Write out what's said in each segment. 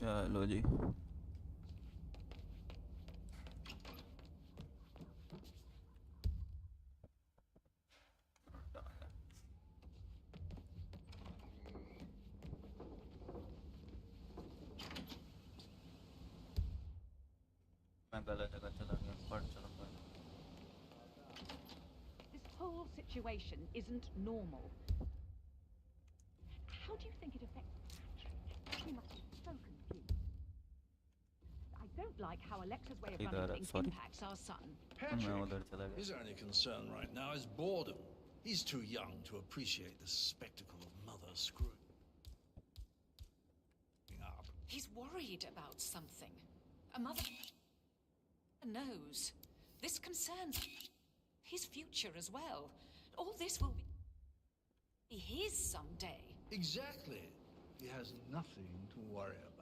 चलो जी। मैं गलत जगह चला गया, पर चलो कोई नहीं। This whole situation isn't normal. How do you think it affects Patrick? He must be so confused. I don't like how Alexa's way of running things impacts our son. Patrick, his only concern right now is boredom. He's too young to appreciate the spectacle of mother screwing up. He's worried about something. A mother knows. This concerns his future as well. All this will be his someday. Exactly. He has nothing to worry about.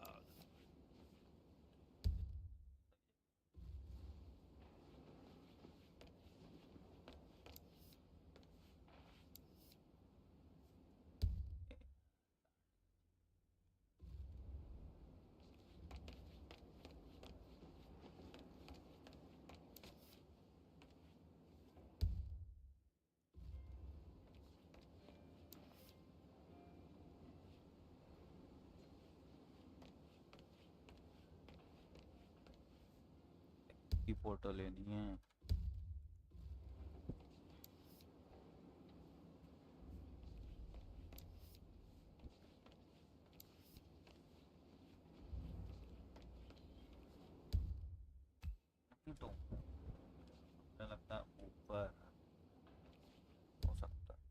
की photo लेनी है। तो मुझे लगता है ऊपर हो सकता है।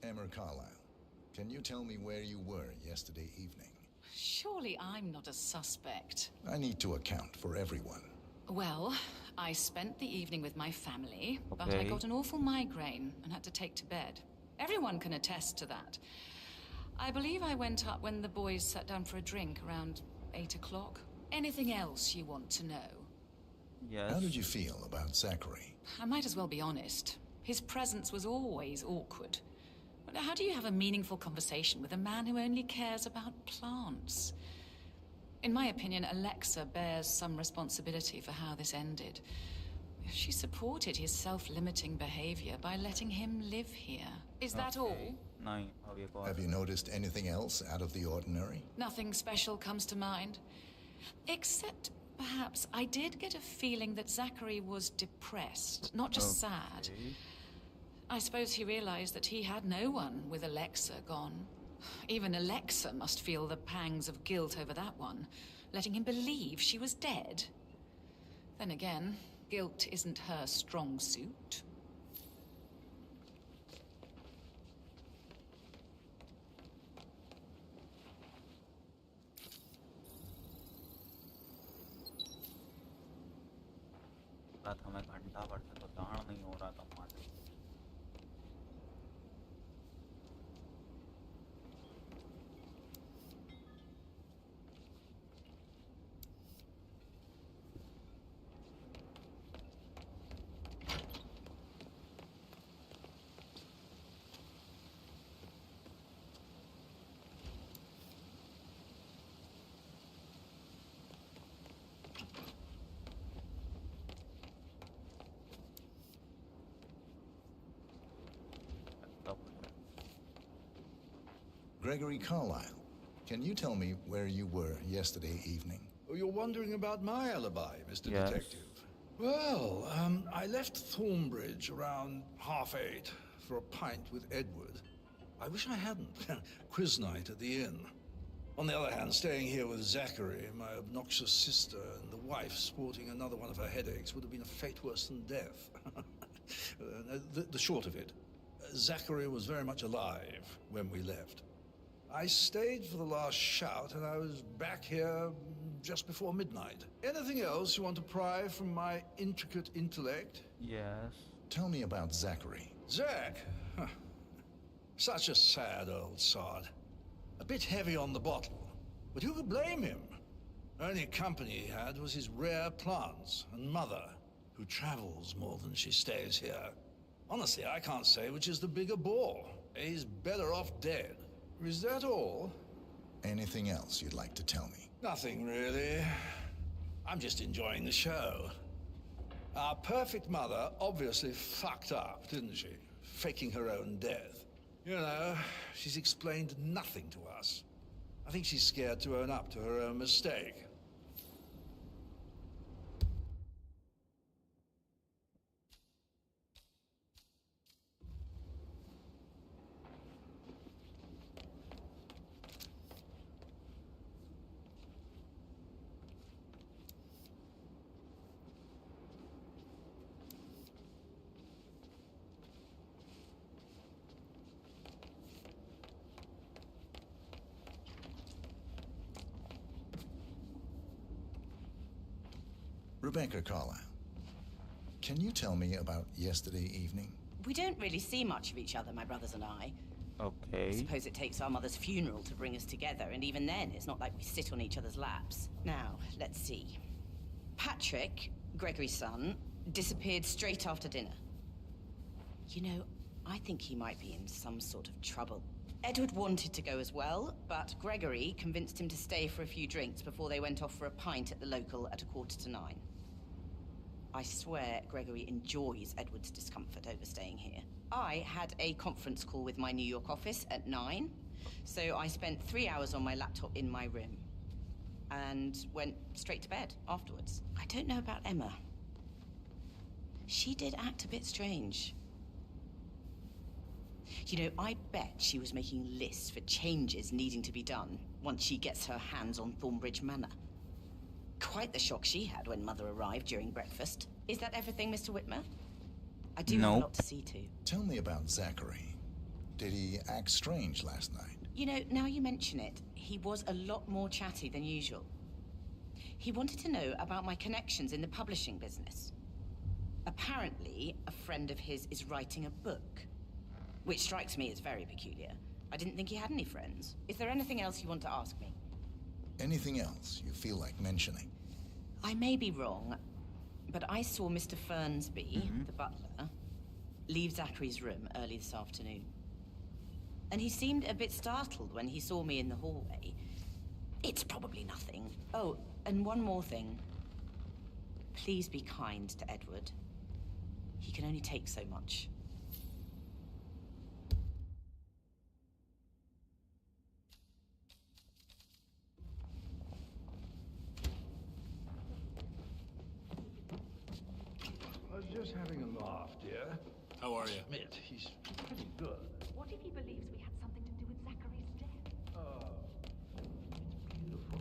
Emma Carlisle, can you tell me where you were yesterday evening? Surely I'm not a suspect. I need to account for everyone. Well, I spent the evening with my family, but I Okay. got an awful migraine and had to take to bed. Everyone can attest to that. I believe I went up when the boys sat down for a drink around 8 o'clock. Anything else you want to know? Yes. How did you feel about Zachary? I might as well be honest. His presence was always awkward. But how do you have a meaningful conversation with a man who only cares about plants? In my opinion, Alexa bears some responsibility for how this ended. She supported his self-limiting behavior by letting him live here. Is that all? नहीं, अब ये कौन? Have you noticed anything else out of the ordinary? Nothing special comes to mind. Except, perhaps, I did get a feeling that Zachary was depressed, not just sad. I suppose he realized that he had no one with Alexa gone. Even Alexa must feel the pangs of guilt over that one, letting him believe she was dead. Then again, guilt isn't her strong suit. रात हमें घंटा पड़ता तो दाढ़ नहीं हो रहा था मार। Gregory Carlisle, can you tell me where you were yesterday evening? Oh, you're wondering about my alibi, Mr. Yes. Detective. Well, I left Thornbridge around 8:30 for a pint with Edward. I wish I hadn't. Quiz night at the inn. On the other hand, staying here with Zachary, my obnoxious sister, and the wife sporting another one of her headaches would have been a fate worse than death. The short of it, Zachary was very much alive when we left. I stayed for the last shout, and I was back here just before midnight. Anything else you want to pry from my intricate intellect? Yes. Tell me about Zachary. Zack? Huh. Such a sad old sod. A bit heavy on the bottle, but who could blame him? Only company he had was his rare plants and mother, who travels more than she stays here. Honestly, I can't say which is the bigger bore. He's better off dead. Is that all? Anything else you'd like to tell me? Nothing really. I'm just enjoying the show. Our perfect mother obviously fucked up, didn't she? Faking her own death. You know, she's explained nothing to us. I think she's scared to own up to her own mistake. Rebecca Carlyle, can you tell me about yesterday evening? We don't really see much of each other, my brothers and I. I Okay. suppose it takes our mother's funeral to bring us together, and even then, it's not like we sit on each other's laps. Now, let's see. Patrick, Gregory's son, disappeared straight after dinner. You know, I think he might be in some sort of trouble. Edward wanted to go as well, but Gregory convinced him to stay for a few drinks before they went off for a pint at the local at 9:15. I swear Gregory enjoys Edward's discomfort over staying here. I had a conference call with my New York office at 9, so I spent 3 hours on my laptop in my room and went straight to bed afterwards. I don't know about Emma. She did act a bit strange. You know, I bet she was making lists for changes needing to be done once she gets her hands on Thornbridge Manor. Quite the shock she had when Mother arrived during breakfast. Is that everything, Mr. Whitmer? I do have a No. lot to see to. Tell me about Zachary. Did he act strange last night? You know, now you mention it, he was a lot more chatty than usual. He wanted to know about my connections in the publishing business. Apparently, a friend of his is writing a book, which strikes me as very peculiar. I didn't think he had any friends. Is there anything else you want to ask me? Anything else you feel like mentioning? I may be wrong, but I saw Mr. Fernsby, the butler, leave Zachary's room early this afternoon. And he seemed a bit startled when he saw me in the hallway. It's probably nothing. Oh, and one more thing. Please be kind to Edward. He can only take so much. I was just having a laugh, dear. How are you? Admit, he's pretty good. What if he believes we had something to do with Zachary's death? Oh, it's beautiful.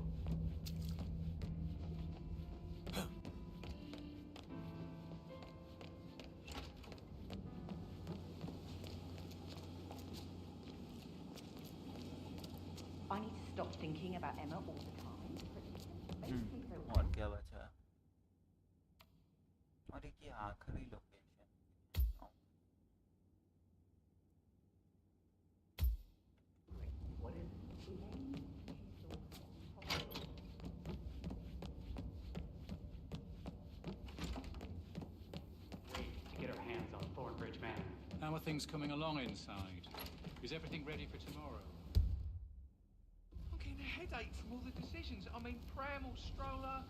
I need to stop thinking about Emma all the time. But it just makes me so और क्या बचा और एक ये आखिरी location What is to get our hands on Thornbridge Manor. How are things coming along inside? Is everything ready for tomorrow? I'm getting a headache from all the decisions. I mean, pram or stroller.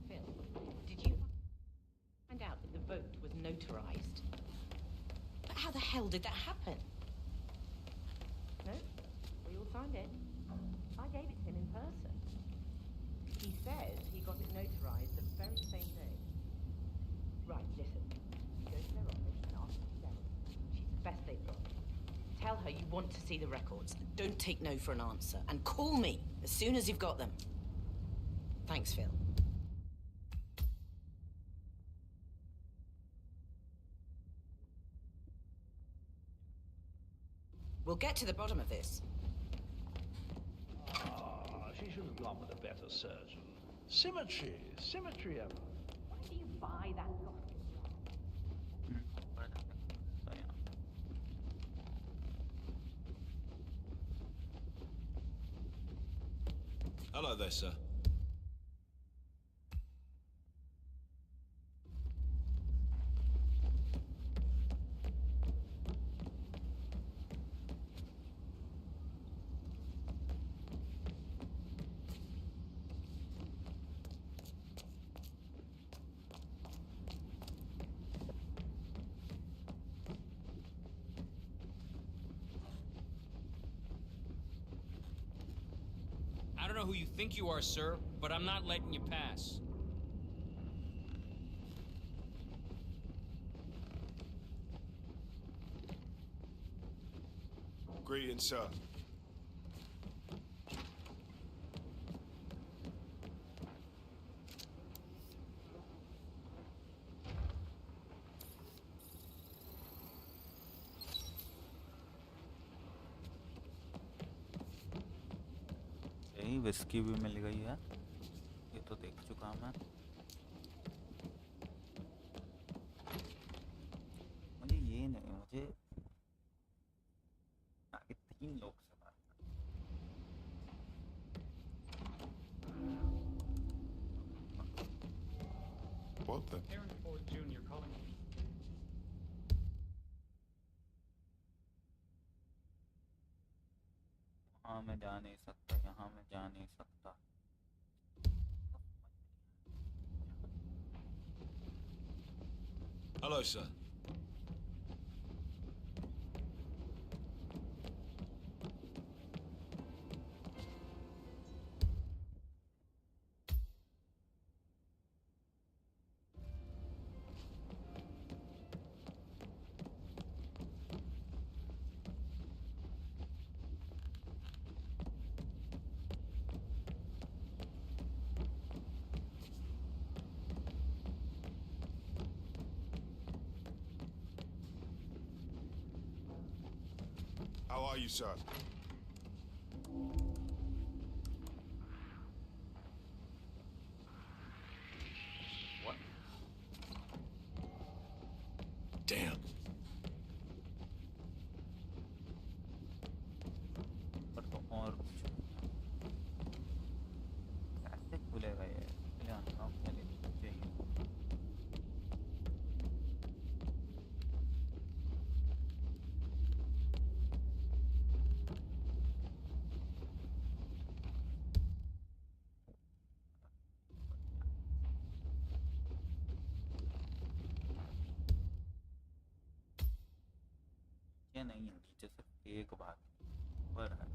Phil, did you find out that the vote was notarized? But how the hell did that happen? No, we all signed it. I gave it to him in person. He says he got it notarized the very same day. Right, listen. You go to their office and ask for Sarah. She's the best they've got. Tell her you want to see the records. Don't take no for an answer. And call me as soon as you've got them. Thanks, Phil. We'll get to the bottom of this. She should have gone with a better surgeon. Symmetry, Emma. Why do you buy that gossip? Hello there, sir. I don't know who you think you are, sir, but I'm not letting you pass. Greetings, sir. यही whisky भी मिल गई है, ये तो देख चुका मैं। मुझे ये नहीं, मुझे आगे 3 लोग से बात करनी। What the? Aaron Ford Jr. calling me. वहाँ मैं जा नहीं सकता, यहाँ मैं जा नहीं सकता। Hello, sir. How are you, sir? What? Damn. पर तो और कुछ कैसे खुलेगा ये? पहले अनलॉक करने चाहिए। ये नहीं है, नीचे सिर्फ एक बात पर है।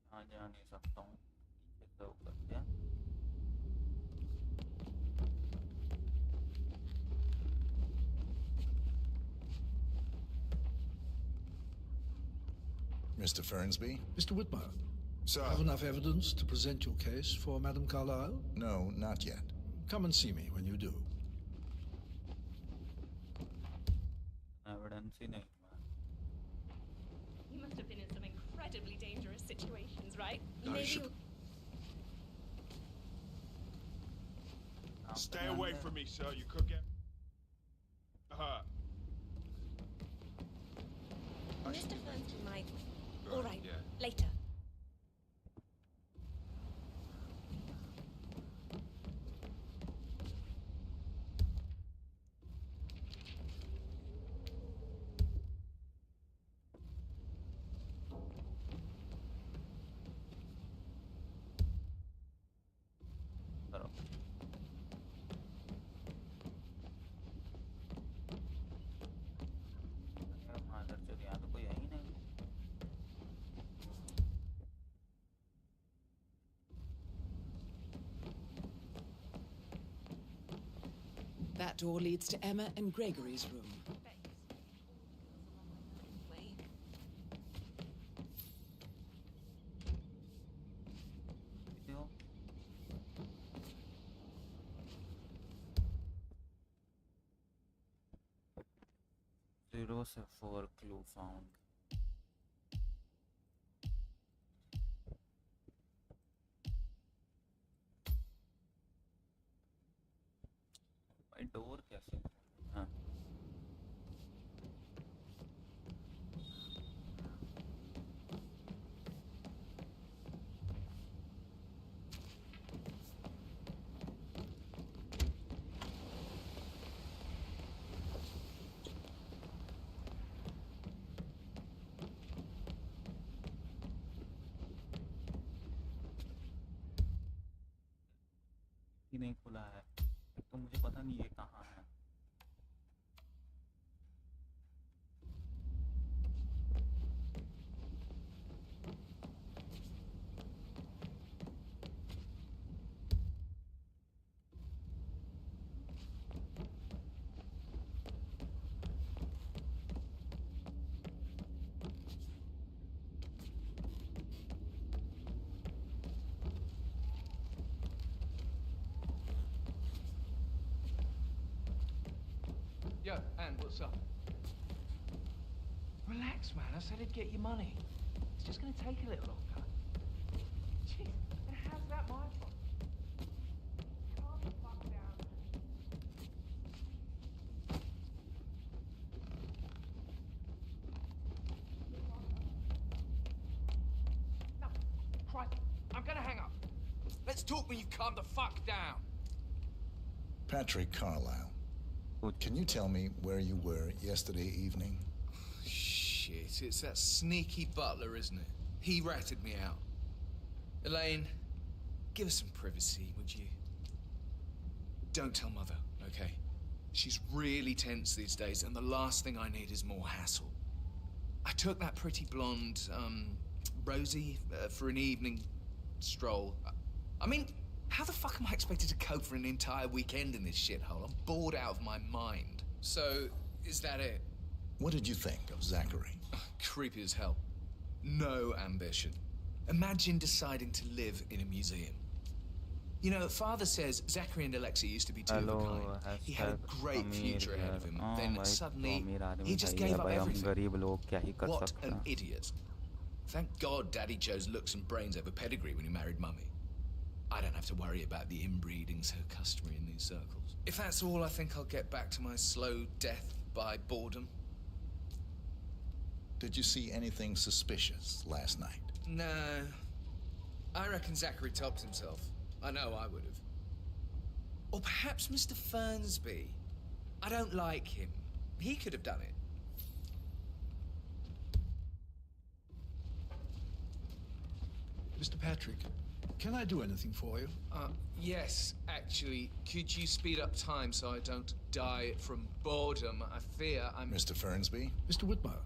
यहाँ जा नहीं सकता हूँ, कैसे हो सकते हैं? Mr. Fernsby? Mr. Whitmer, Sir. have enough evidence to present your case for Madame Carlyle? No, not yet. Come and see me when you do. Evidence ही नहीं हुआ। You must have been in some incredibly dangerous situations, right? I Maybe should- Stay away from me, sir. You could get hurt. Mr. Fernsby might. All right, Yeah. later. करो। मादर चोद, यहाँ तो कोई है ही नहीं। That door leads to Emma and Gregory's room. Zero से 4 clue found. भाई डोर कैसे? हाँ. नहीं खुला है तो मुझे पता नहीं ये कहाँ है. Yo, Anne, what's up? Relax, man. I said I'd get you money. It's just going to take a little longer. Jeez, and how's that my fault? Calm the fuck down, man. No, Christ, I'm going to hang up. Let's talk when you calm the fuck down. Patrick Carlisle. Can you tell me where you were yesterday evening? Shit, it's that sneaky butler, isn't it? He ratted me out. Elaine, give us some privacy, would you? Don't tell Mother, okay? She's really tense these days, and the last thing I need is more hassle. I took that pretty blonde, Rosie, for an evening stroll. I mean, how the fuck am I expected to cope for an entire weekend in this shithole? I'm bored out of my mind. So, is that it? What did you think of Zachary? Creepy as hell. No ambition. Imagine deciding to live in a museum. You know, Father says Zachary and Alexia used to be two of a kind. He had a great future ahead of him. Then suddenly, he just gave up everything. What an idiot. Thank God Daddy chose looks and brains over pedigree when he married Mummy. I don't have to worry about the inbreeding so customary in these circles. If that's all, I think I'll get back to my slow death by boredom. Did you see anything suspicious last night? No. I reckon Zachary topped himself. I know I would have. Or perhaps Mr. Fernsby. I don't like him. He could have done it. Mr. Patrick, can I do anything for you? Yes, actually. Could you speed up time so I don't die from boredom? I fear I'm... Mr. Fernsby? Mr. Whitmer,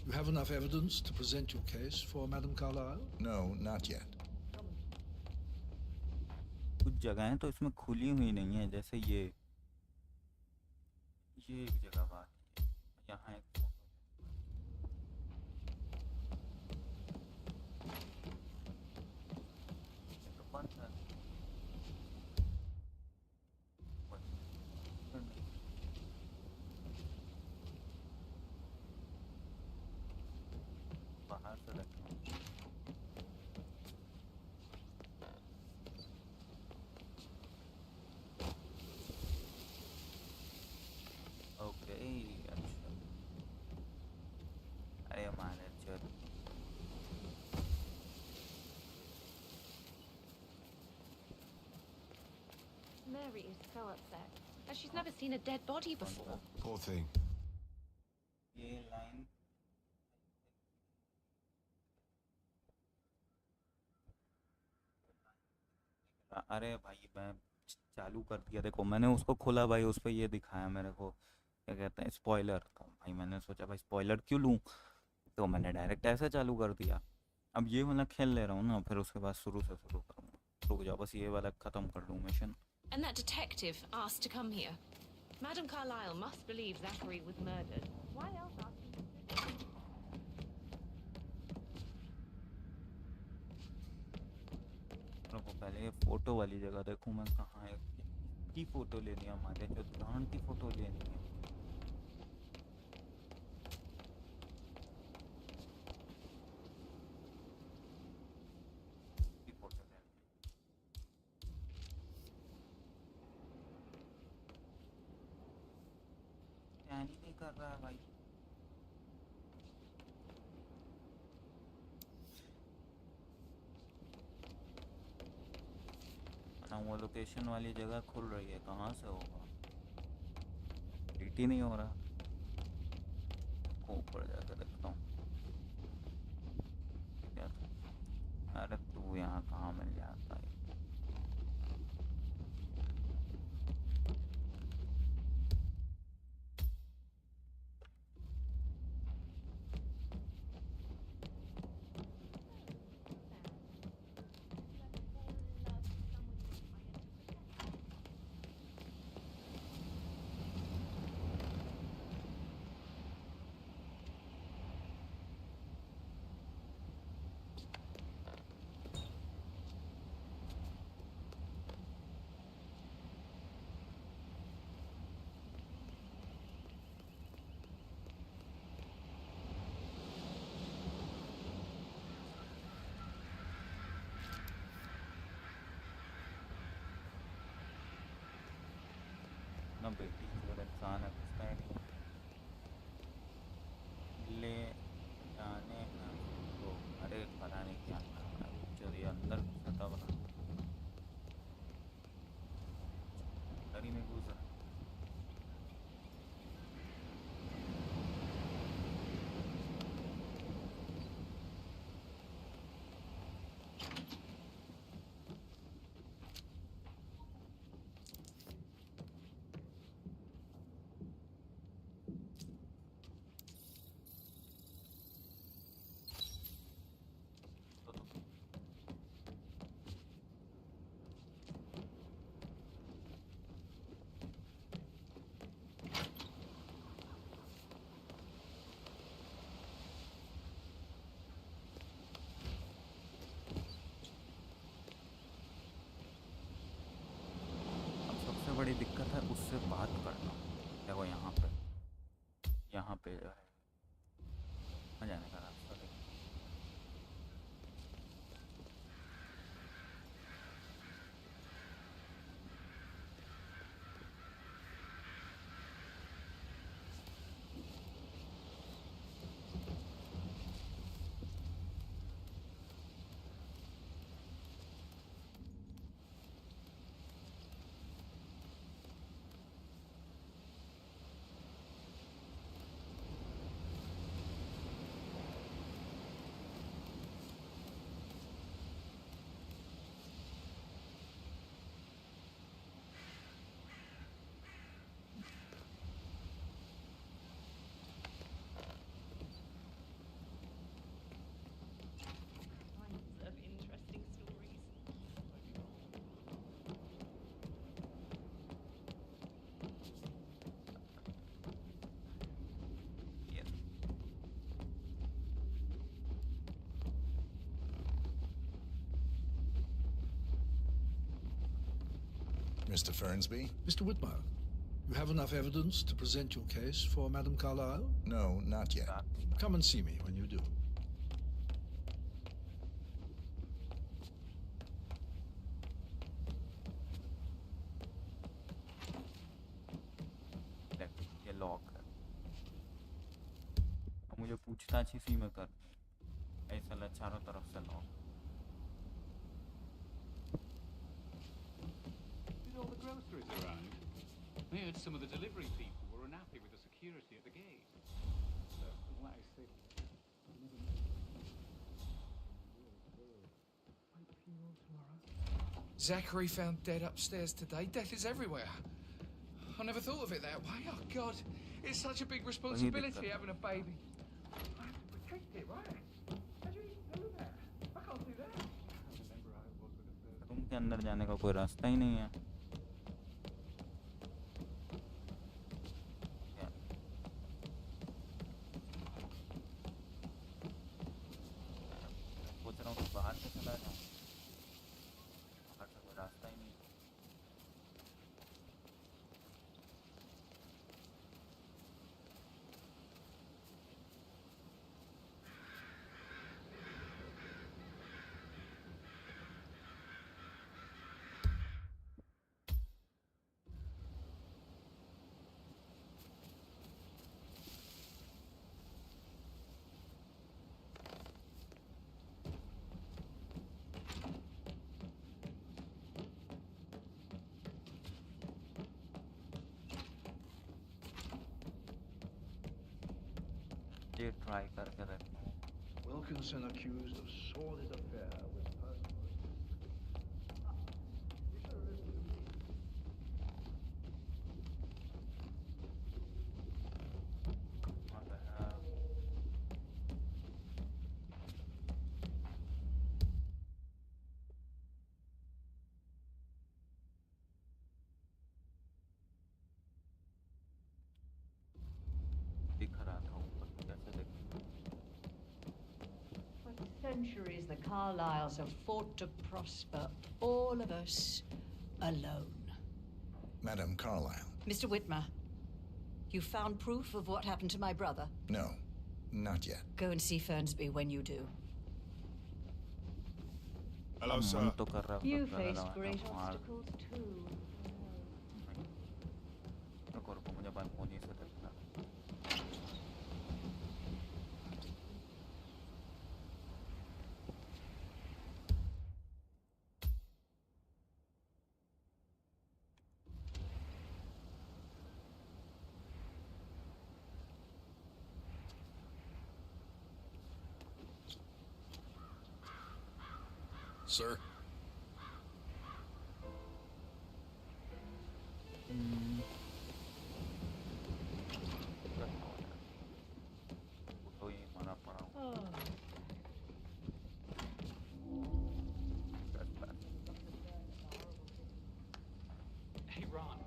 you have enough evidence to present your case for Madame Carlisle? No, not yet. कुछ जगहें तो इसमें खुली हुई नहीं है, जैसे ये एक जगह बात है, यहाँ एक बाहर से रखना. Okay, अच्छा. अरे हमारे चल. Mary is so upset. She's never seen a dead body before. Poor thing. ये लाइन अरे भाई मैं चालू कर दिया. देखो मैंने उसको खोला भाई, उस पर ये दिखाया मेरे को, क्या कहते हैं, स्पॉइलर. तो भाई मैंने सोचा भाई स्पॉइलर क्यों लूँ, तो मैंने डायरेक्ट ऐसे चालू कर दिया. अब ये वाला खेल ले रहा हूँ ना, फिर उसके बाद शुरू से शुरू करूँगा. रुक जाओ, बस ये वाला ख़त्म कर लूँ mission. And that detective asked to come here. Madame Carlyle must believe Zachary was murdered. Why else ask him to do it? रुको पहले ये फोटो वाली जगह देखूं मैं कहाँ है की फोटो लेनी है हमारे जो दुकान की फोटो लेनी है की फोटो लेनी है नहीं कर रहा है भाई ना वो लोकेशन वाली जगह खुल रही है कहाँ से होगा रीटी नहीं हो रहा ऊपर जाकर देखता हूँ क्या अरे तू यहाँ कहाँ मिल जाता है ना बेटी और इंसान है कुछ है नहीं ले जाने तो अरे पता नहीं क्या जो ये अंदर घुसा बना अंदर ही नहीं घुसा बड़ी दिक्कत है उससे बात करना देखो यहाँ पे जो है आ जाने का रास्ता देखो Mr. Fernsby? Mr. Whitmire, you have enough evidence to present your case for Madame Carlyle? No, not yet. Come and see me when you do. ये लॉक है मुझे पूछताछ इसी में कर ऐसा चारों तरफ से lock Did all the groceries arrive? We heard some of the delivery people were unhappy with the security at the gate. So, like I said, Zachary found dead upstairs today. Death is everywhere. I never thought of it that way. Oh, God. It's such a big responsibility having a baby. I have to protect it, right? How do you even do that? I can't do that. Room के अंदर जाने का कोई रास्ता ही नहीं है आ जाऊँ, बाहर से कोई रास्ता ही नहीं। ये ट्राई करके देखता हूँ। Wilkinson accused of sordid affair with personal... दिख रहा था ऊपर, कैसे देखूँ? For centuries, the Carlyles have fought to prosper, all of us alone. Madame Carlyle. Mr. Whitmer, you found proof of what happened to my brother? No, not yet. Go and see Fernsby when you do. Hello, sir. मन तो कर रहा है, You कर रहा faced है, great मार। obstacles too. रुको रुको, मुझे बालकोनी से देखना। Sir? तो ये मना पड़ा हूँ। Hey, Ron.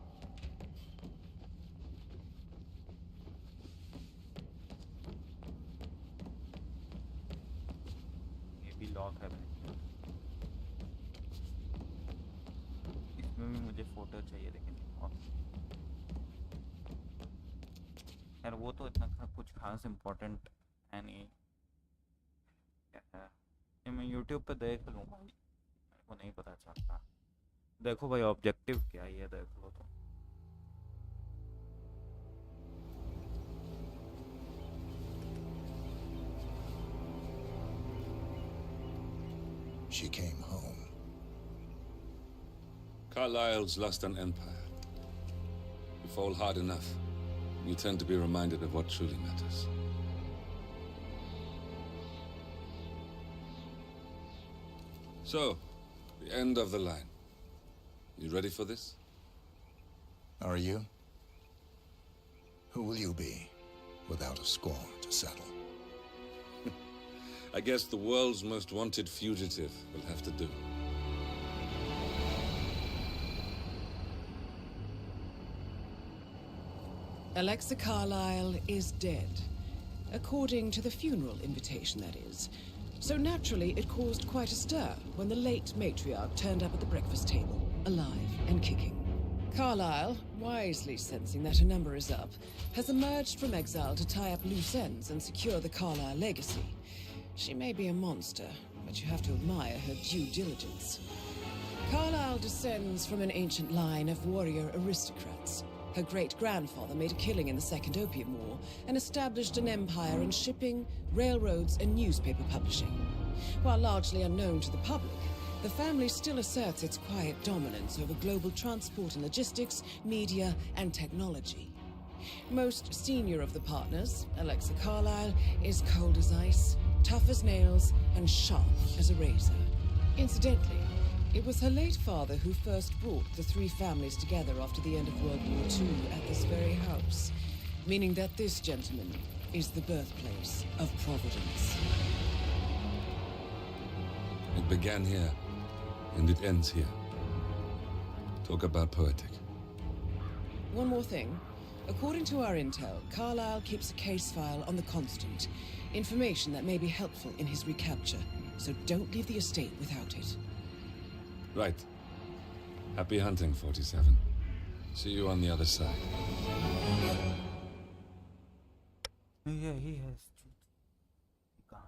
ये भी लॉक है भाई। इसमें भी मुझे फोटो चाहिए, लेकिन यार वो तो इतना कुछ खास इम्पोर्टेंट है नहीं। ये मैं यूट्यूब पे देख लूँगा, मेरे को नहीं पता चलता। देखो भाई ऑब्जेक्टिव क्या है, ये देख लो तो। She came home. Carlyle's lost an empire. You fall hard enough, you tend to be reminded of what truly matters. So, the end of the line. You ready for this? Are you? Who will you be without a score to settle? I guess the world's most wanted fugitive will have to do. Alexa Carlyle is dead. According to the funeral invitation, that is. So naturally, it caused quite a stir when the late matriarch turned up at the breakfast table, alive and kicking. Carlyle, wisely sensing that her number is up, has emerged from exile to tie up loose ends and secure the Carlyle legacy. She may be a monster, but you have to admire her due diligence. Carlyle descends from an ancient line of warrior aristocrats. Her great-grandfather made a killing in the Second Opium War and established an empire in shipping, railroads, and newspaper publishing. While largely unknown to the public, the family still asserts its quiet dominance over global transport and logistics, media, and technology. Most senior of the partners, Alexa Carlyle, is cold as ice, tough as nails, and sharp as a razor. Incidentally, it was her late father who first brought the three families together after the end of World War II at this very house, meaning that this gentleman is the birthplace of Providence. It began here, and it ends here. Talk about poetic. One more thing. According to our intel, Carlyle keeps a case file on the Constant, information that may be helpful in his recapture. so don't leave the estate without it. Right. Happy hunting, 47. See you on the other side. Yeah, he has truth. He can't.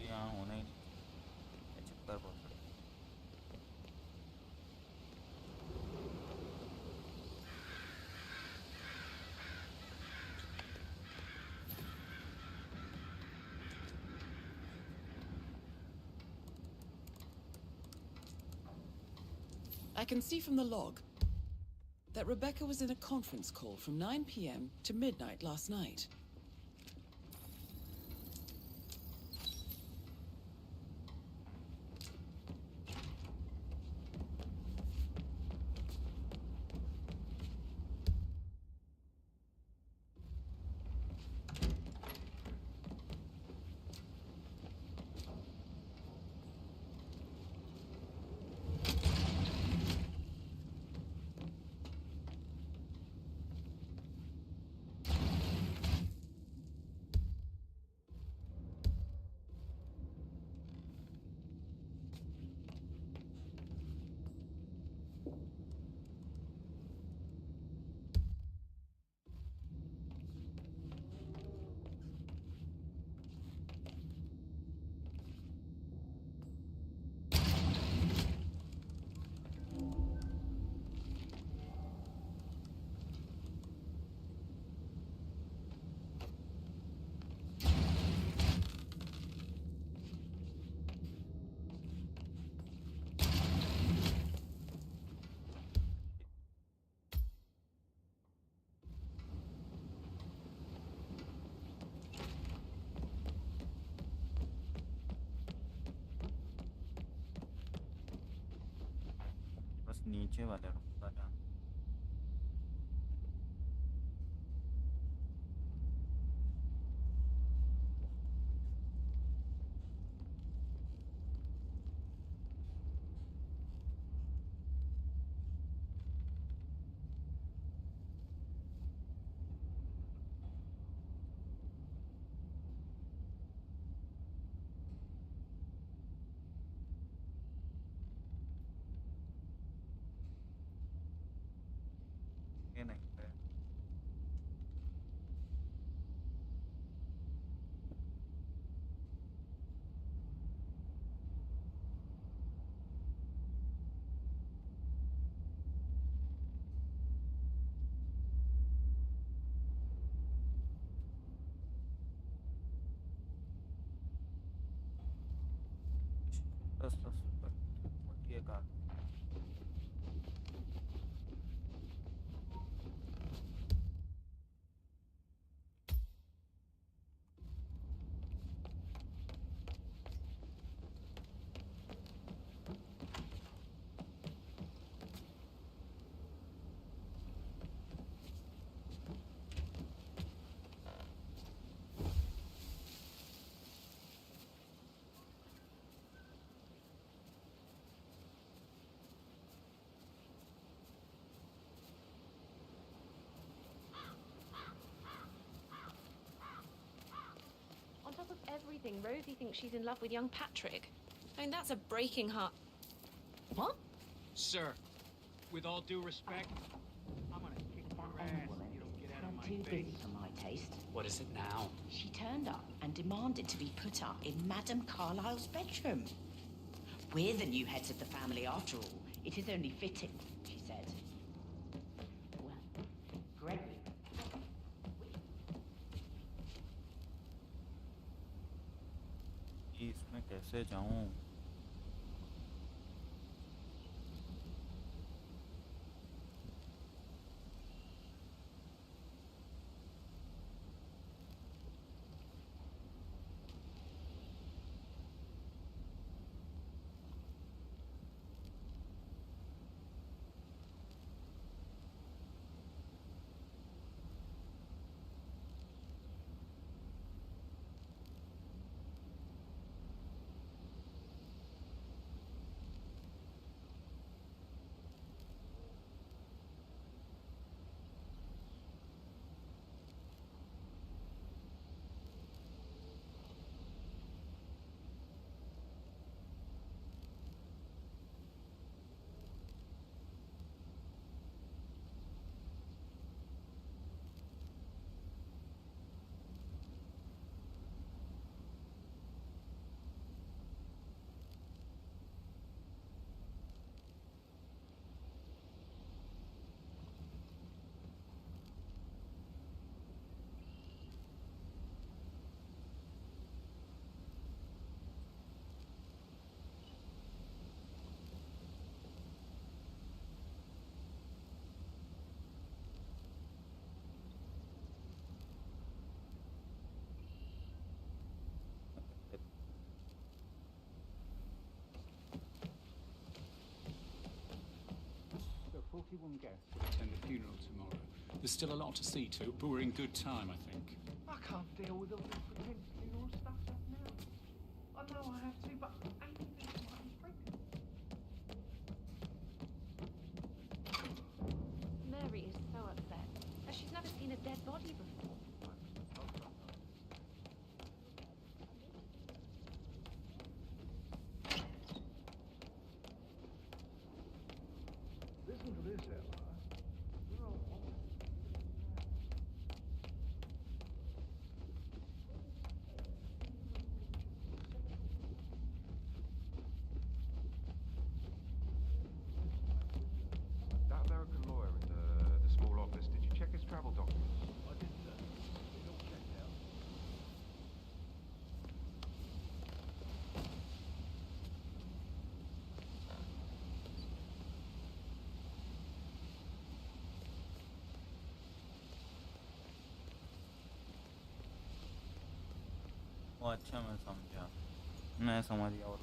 यहाँ होना ही नहीं चक्कर बहुत बड़ा। I can see from the log that Rebecca was in a conference call from 9 p.m. to midnight last night. बस नीचे वाले room का था। ये नहीं है। बस ये का On top of everything, Rosie thinks she's in love with young Patrick. I mean, that's a breaking heart. What? Sir, with all due respect, I'm gonna kick your ass if you don't get out of my Too face. busy for my taste. What is it now? She turned up and demanded to be put up in Madame Carlyle's bedroom. We're the new heads of the family after all. It is only fitting, she said. Well, Gregory. इसमें कैसे जाऊं? some guests will attend the funeral tomorrow. There's still a lot to see to, but we're in good time, I think. I can't deal with all this pretend funeral stuff now. I know I have to, but Amy thinks I might be pregnant. Mary is so upset, as she's never seen a dead body before. Listen to this, Emma. We're all That American lawyer in the small office, did you check his travel documents? I did, sir. It's all checked out. वो अच्छा मैं समझा, मैं समझ गया। और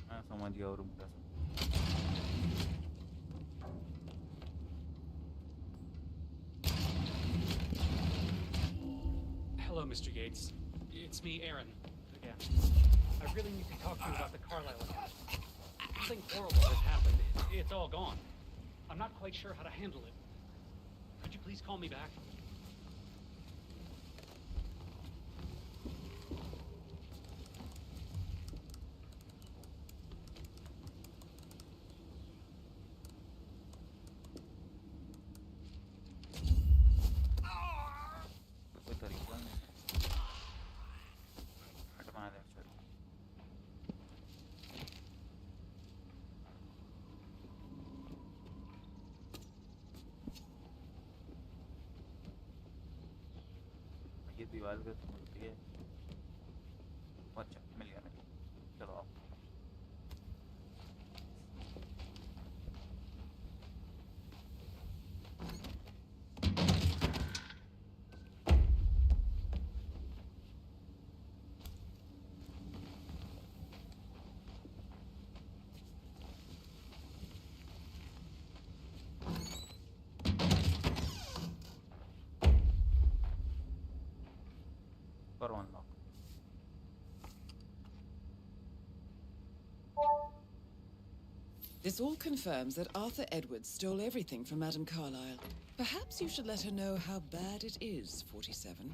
मैं समझ गया और Hello, Mr. Yates. It's me, Aaron, again. I really need to talk to you about the Carlisle account. Something horrible has happened. It's all gone. I'm not quite sure how to handle it. Could you please call me back? कोई तरीका नहीं हटवा दे चल। ये दीवार पे मिलती है। अच्छा मिल गया मुझे, चलो आओ। करो unlock. This all confirms that Arthur Edwards stole everything from Madame Carlisle. Perhaps you should let her know how bad it is, 47.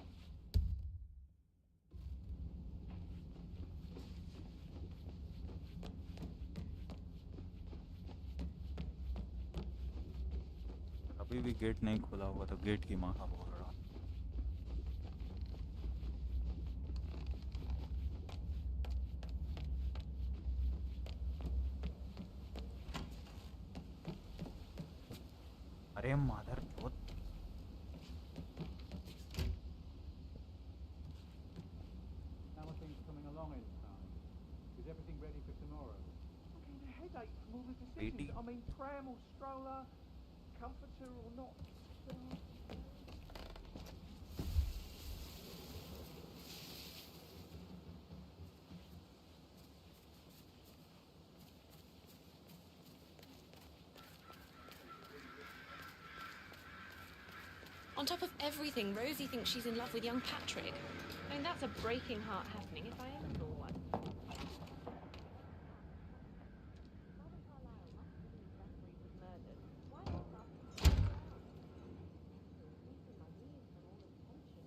अभी भी गेट नहीं खुला हुआ तो गेट की माँ का बोल रहा। अरे मादर चोद। How are things coming along inside? Is everything ready for tomorrow? I'm getting a headache from all the Beatty. decisions. I mean, pram or stroller, comforter or not. On top of everything, Rosie thinks she's in love with young Patrick. I mean, that's a breaking heart happening if I ever saw one. Madame Carlisle must believe Zachary was murdered. Why not ask him to come down? I'm on my knees from all this tension.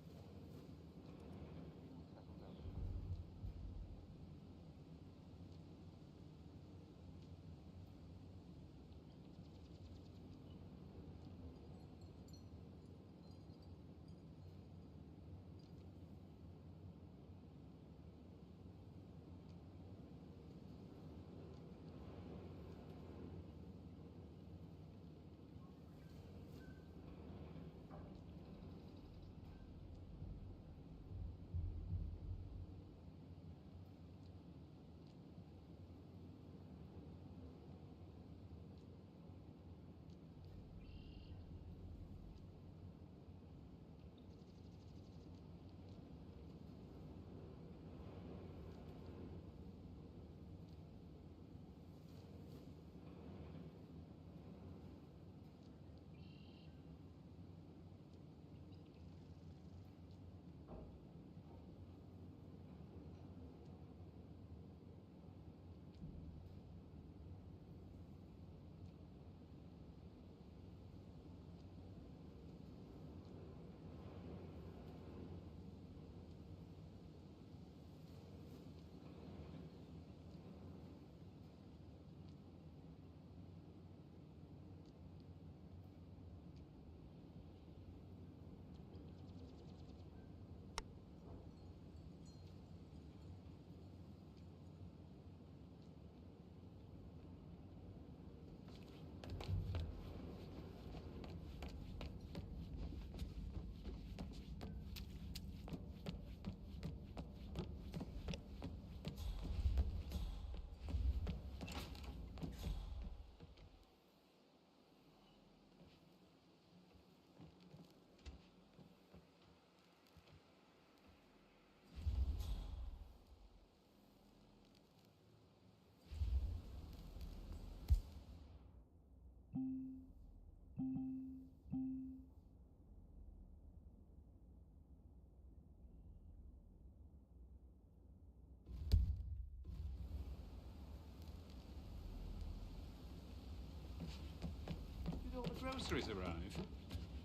groceries arrive?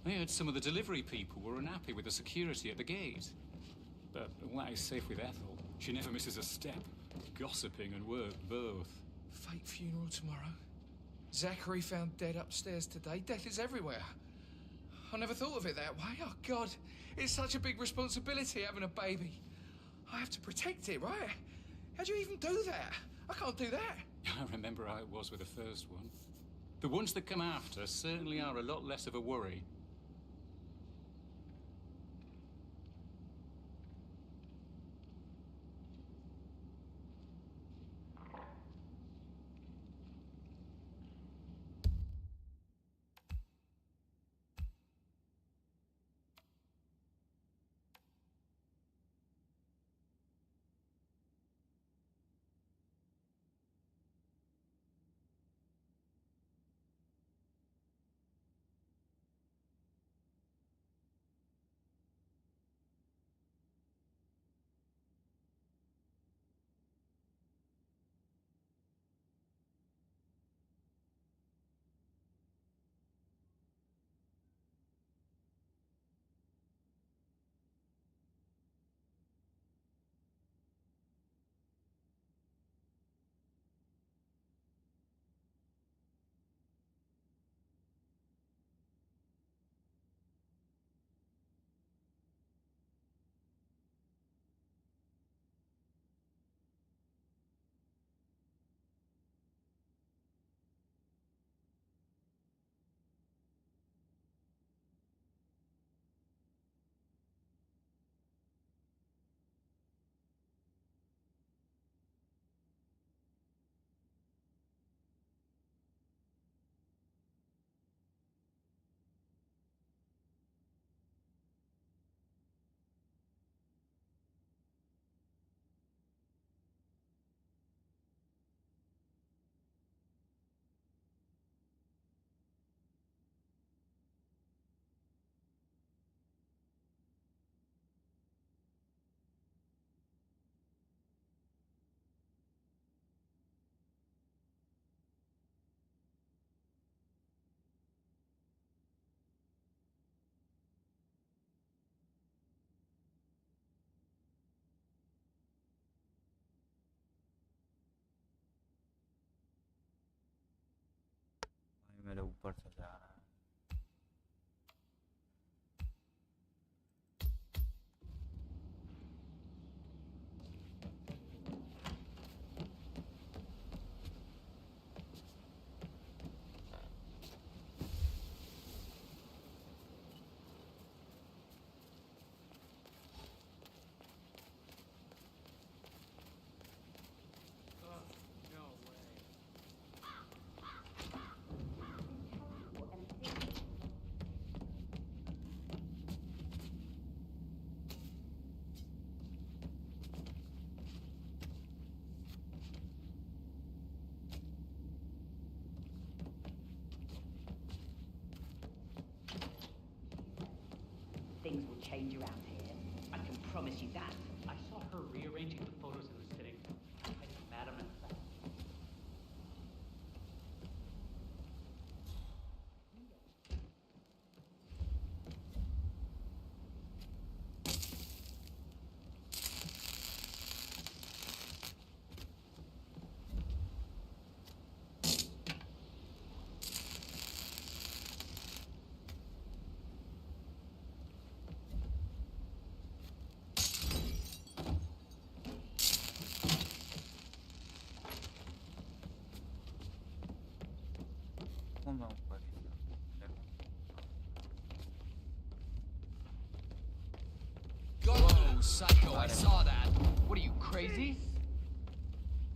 I heard some of the delivery people were unhappy with the security at the gate. But what is safe with Ethel? She never misses a step. Gossiping and work both. Fake funeral tomorrow. Zachary found dead upstairs today. Death is everywhere. I never thought of it that way. Oh, God. It's such a big responsibility having a baby. I have to protect it, right? How do you even do that? I can't do that. I remember how it was with the first one. The ones that come after certainly are a lot less of a worry. भाई मेरे ऊपर से जा रहा है। Things will change around here. I can promise you that. I saw her rearranging the photos in the sitting. I think Madam and मैं ऊपर ही Whoa, psycho, I saw that. What are you, crazy?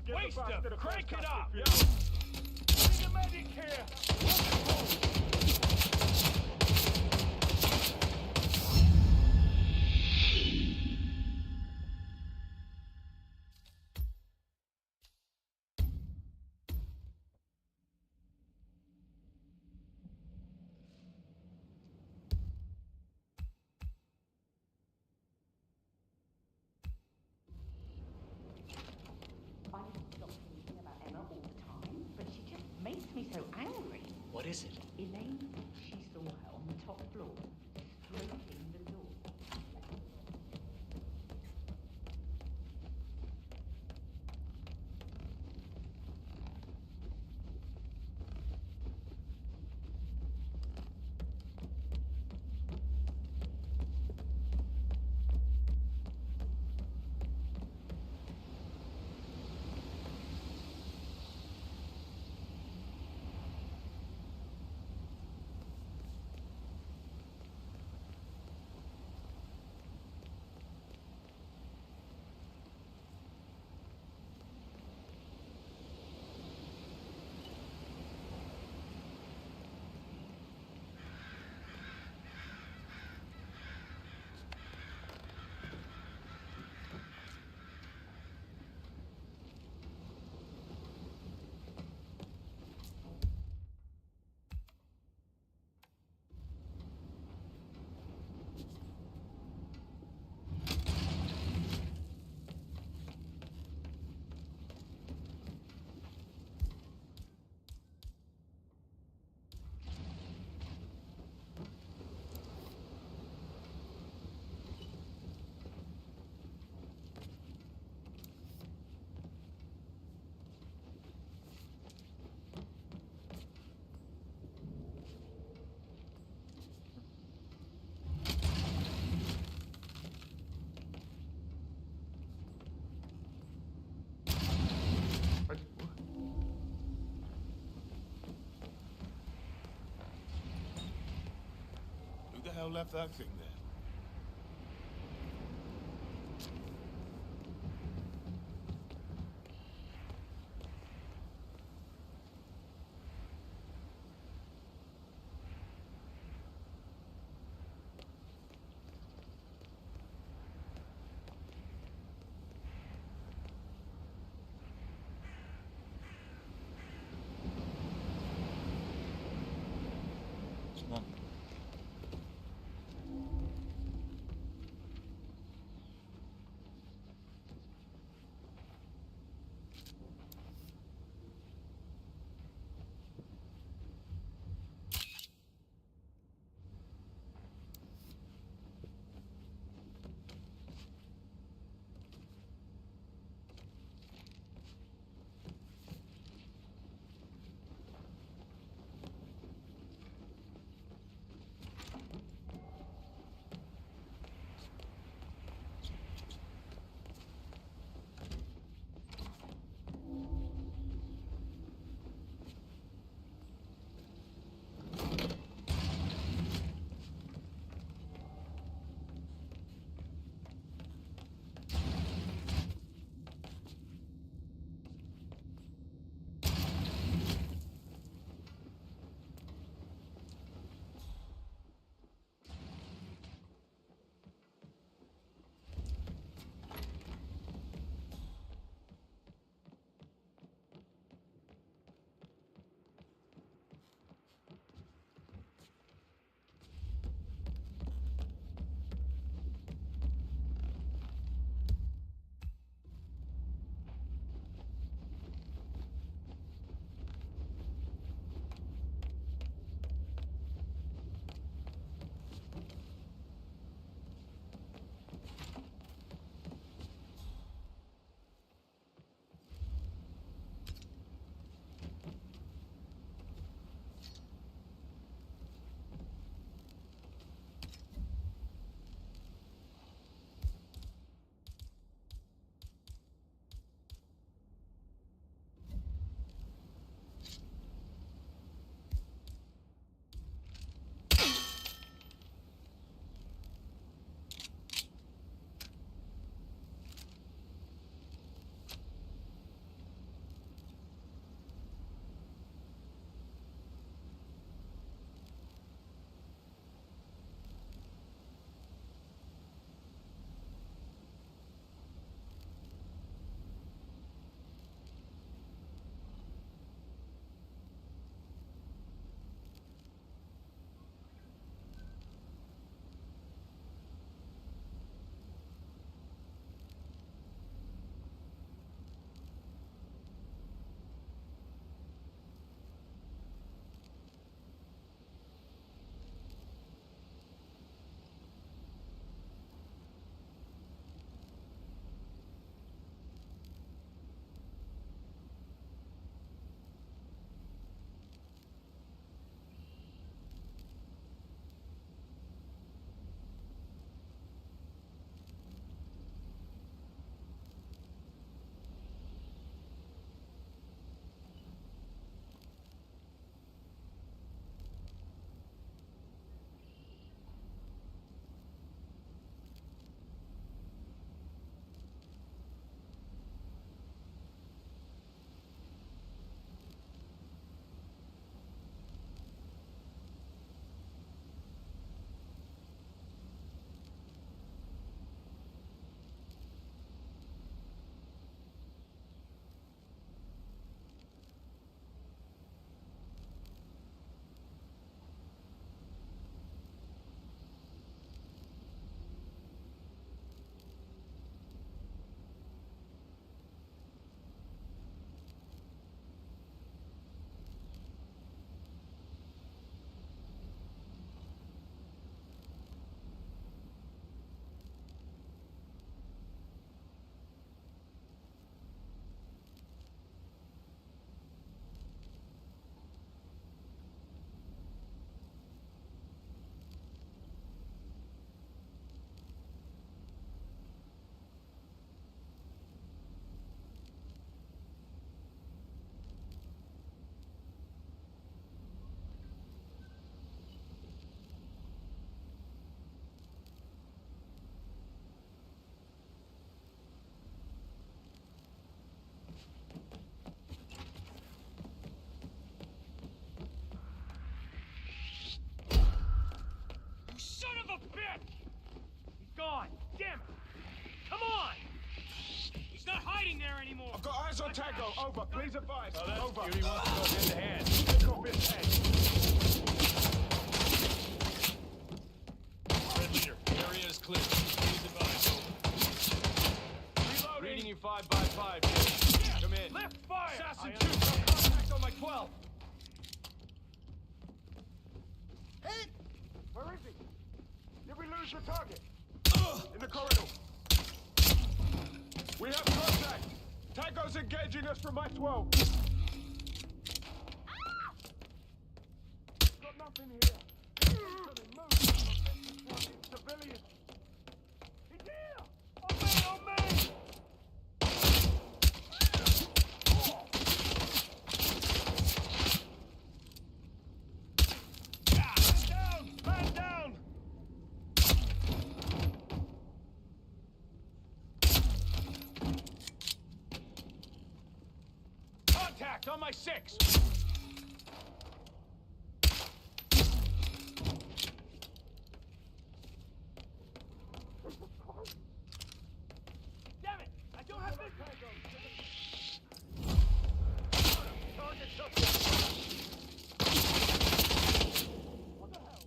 Waste them! Crank it up! Bring a medic here! I stop thinking about Emma all the time, but she just makes me so angry. what is it? Elaine top floor, breaking the door. Who the hell left that thing there? Come on. got eyes on Tango. Over. Please advise. Over. Yuri wants to go hand-to-hand. Pick off his head. Red leader, area is clear. Please advise. Reloading. Reading you 5 by 5. Come in. Left fire! Assassin I am contact on my 12. Hey! Where is he? Did we lose the target? In the corridor. We have contact. Tango's engaging us from my 12. Got nothing here. Something moves. Civilians. He's here! On me! On me! Man down! Contact on my 6. Damn it! I don't have this. Target's up. What the hell?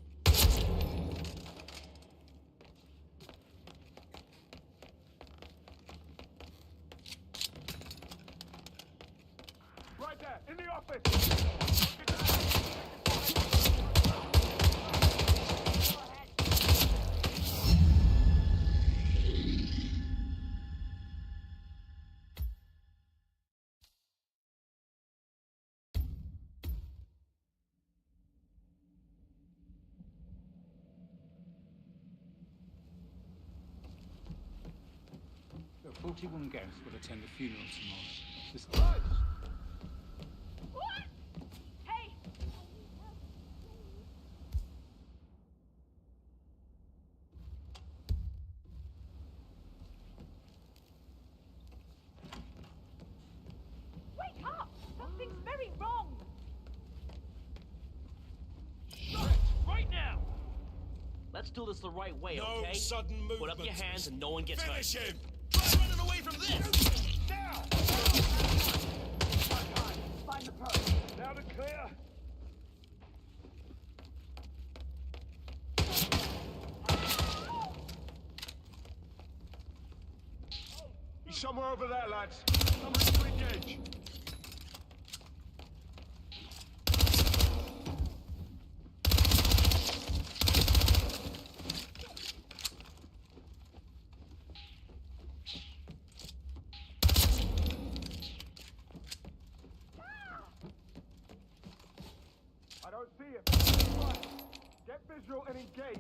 Right there, in the office! The 41 guests will attend the funeral tomorrow. This What? Hey! Wake up! Something's very wrong! Right now! Let's do this the right way, No okay? sudden Put up your movement. hands and no one gets hurt. Finish him! Try running away from this! Down! Find the person. Loud and clear. He's somewhere over there, lads. I'm ready to engage. I don't see him. Right. Get visual and engage.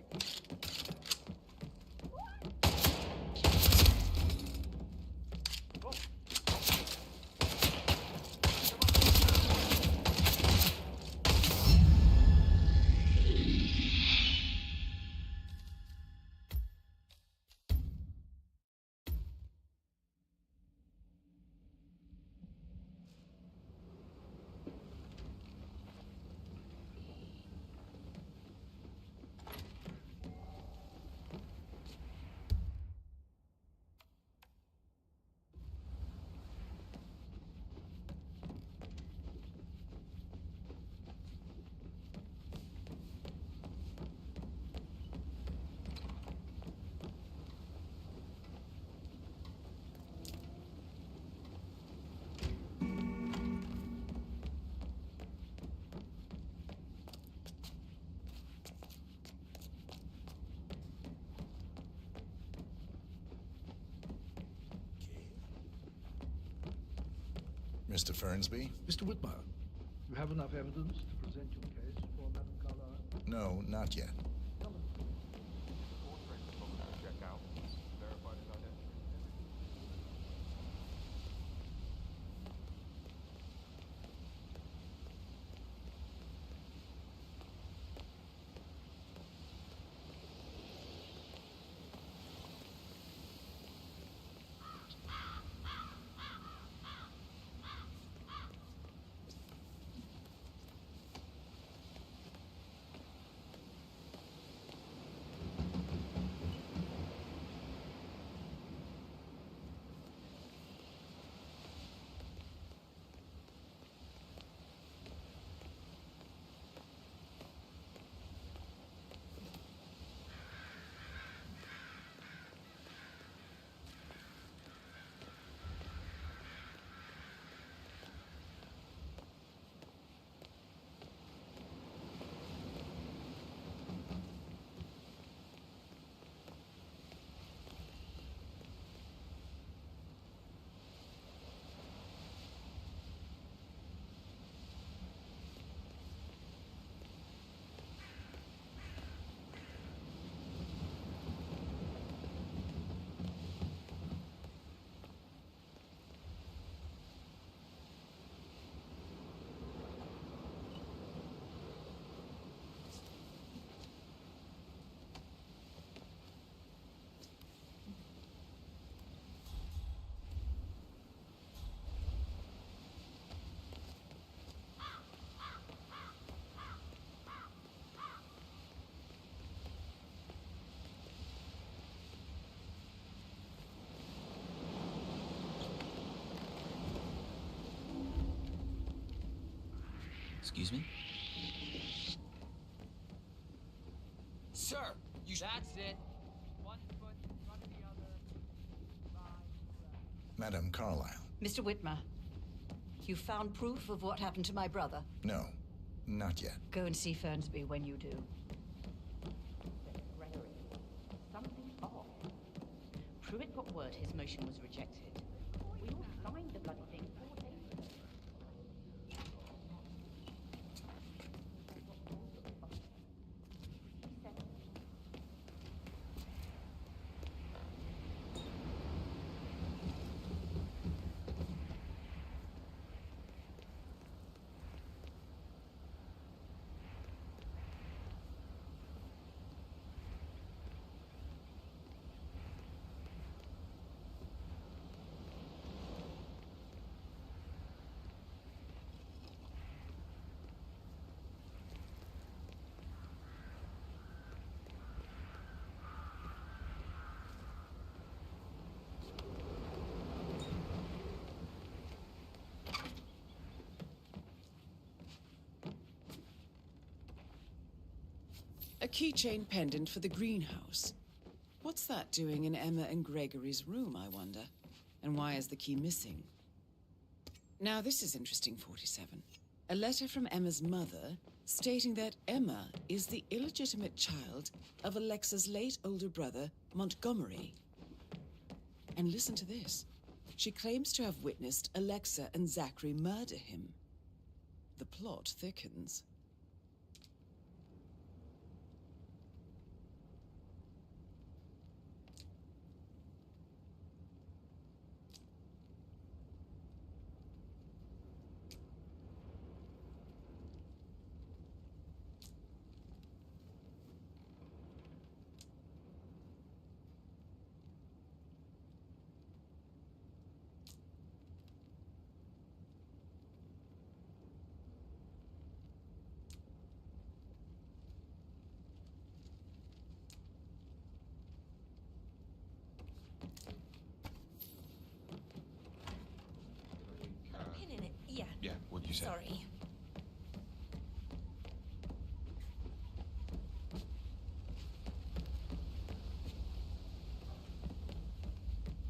Mr. Fernsby? Mr. Whitmire, you have enough evidence to present your case for Madame Carlyle? No, not yet. Check out. Verified his identity. Excuse me? Sir, you. That's it. One foot in front of the other. Madame Carlyle. Mr. Whitmer, you found proof of what happened to my brother? No, not yet. Go and see Fernsby when you do. Gregory, something's off. Pruitt got word his motion was rejected. We all signed the bloody thing 4 days ago. A keychain pendant for the greenhouse. What's that doing in Emma and Gregory's room, I wonder? And why is the key missing? Now, this is interesting, 47. A letter from Emma's mother stating that Emma is the illegitimate child of Alexa's late older brother, Montgomery. And listen to this. She claims to have witnessed Alexa and Zachary murder him. The plot thickens. Pin in it, yeah. Yeah, what'd you say? Sorry.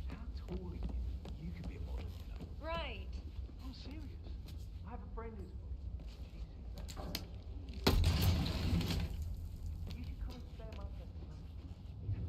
How tall are you? You could be a model, you know. Right. I'm serious. I have a friend who's. You should come and stay at my place. Come over. He's a pig.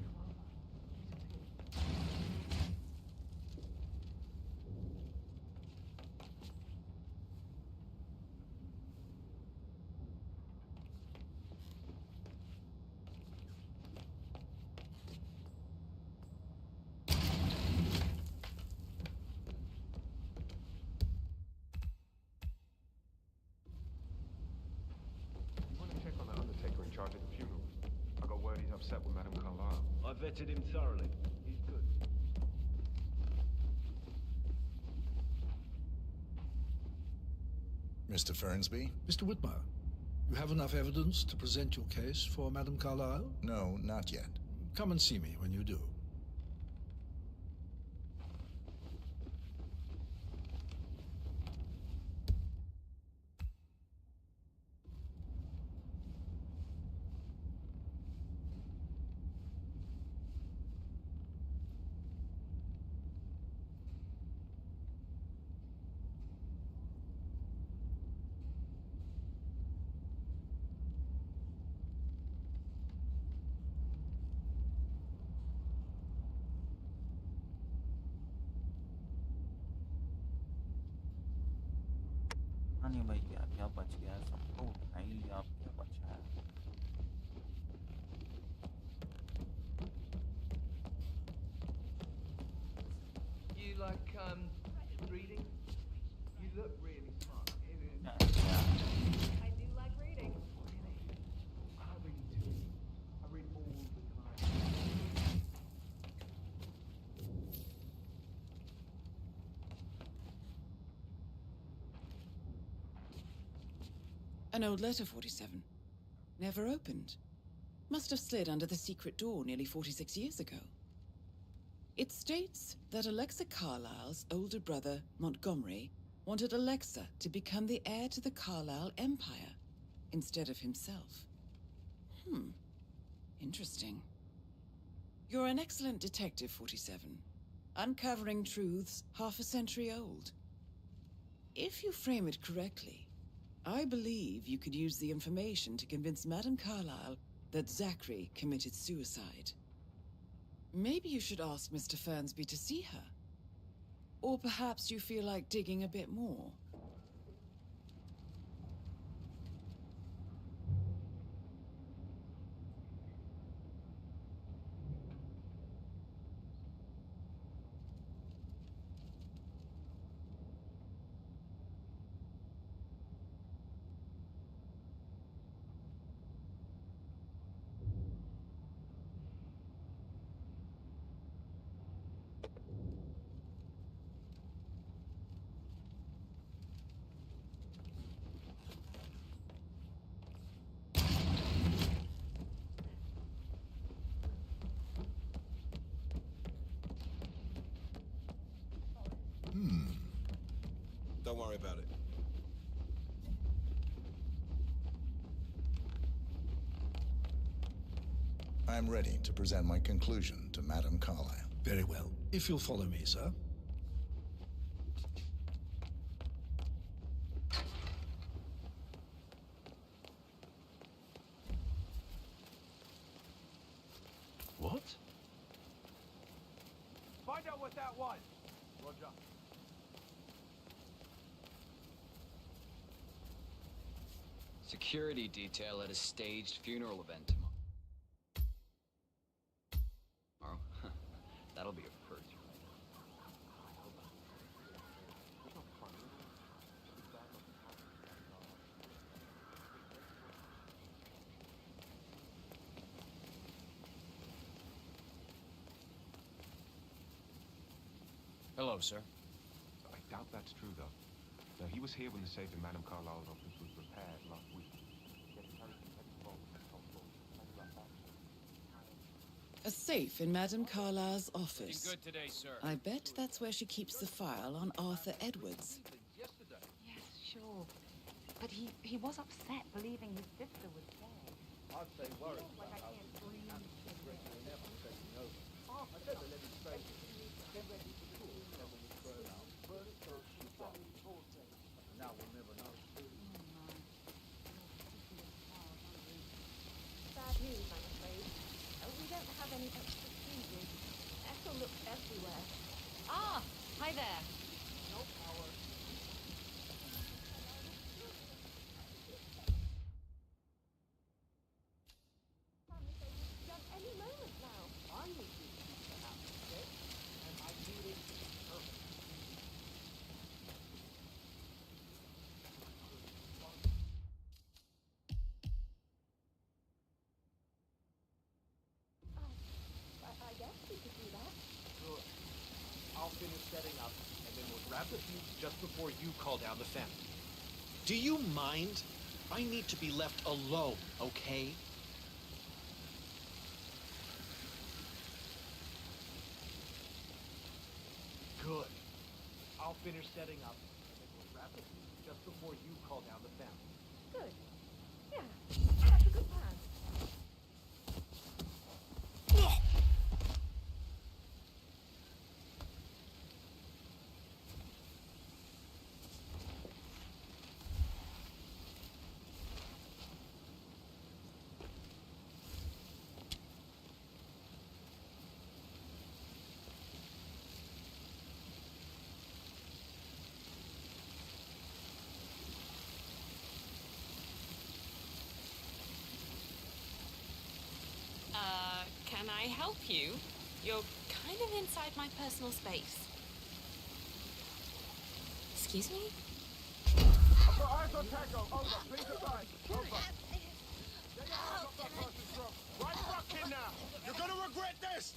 You want to check on that undertaker in charge of the funeral? I got word he's upset with Madame Carlyle. I vetted him thoroughly. He's good. Mr. Fernsby? Mr. Whitmer, you have enough evidence to present your case for Madame Carlyle? No, not yet. Come and see me when you do. हाँ नहीं भाई, क्या क्या बच गया है, सबको उठा ही लिया, अब क्या बचा है? You like reading? You look really smart. I do like reading. I don't read too. I read all the time. An old letter, 47. Never opened. Must have slid under the secret door nearly 46 years ago. It states that Alexa Carlyle's older brother, Montgomery, wanted Alexa to become the heir to the Carlisle Empire instead of himself. Interesting. You're an excellent detective, 47. Uncovering truths half a century old. If you frame it correctly, I believe you could use the information to convince Madame Carlisle that Zachary committed suicide. Maybe you should ask Mr. Fernsby to see her. Or perhaps you feel like digging a bit more. Don't worry about it. I am ready to present my conclusion to Madame Carlisle. Very well. If you'll follow me, sir. What? Find out what that was. Roger. Security detail at a staged funeral event tomorrow. That'll be a first. Hello, sir. I doubt that's true, though. Now, he was here when the safe in Madame Carlisle's office was repaired last week. A safe in Madame Carlisle's office. Looking good today, sir. I bet that's where she keeps the file on Arthur Edwards. Yes, sure. But he was upset believing his sister was dead. I'd say worried. Like I can't breathe. I said to let him stay. Get ready to talk. Never was thrown out. First thought she got. Now we'll never know. Bad news, I'm afraid. We don't have any extra fuses. Ethel looks everywhere. Ah, hi there. No power. Done any moment now. I was just to happen, okay? And I did it perfect. I guess we could do that. Good. I'll finish setting up, and then we'll grab the fuse just before you call down the family. Do you mind? I need to be left alone, okay? Good. I'll finish setting up, and then we'll grab the fuse just before you call down the family. Good. Yeah, that's a good plan. Can I help you? You're kind of inside my personal space. Excuse me? I've got eyes on Tango. Over. Please advise. Over. Get your hands off that person's throat. Right fucking now. You're gonna regret this.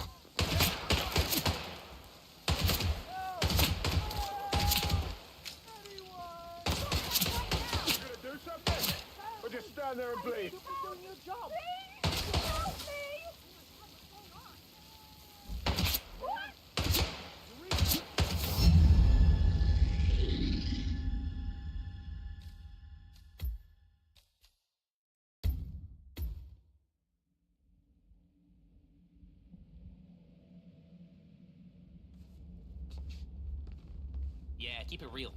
You gonna do something? Or just stand there and bleed? You'll be doing your job. Help me! Yeah, keep it real.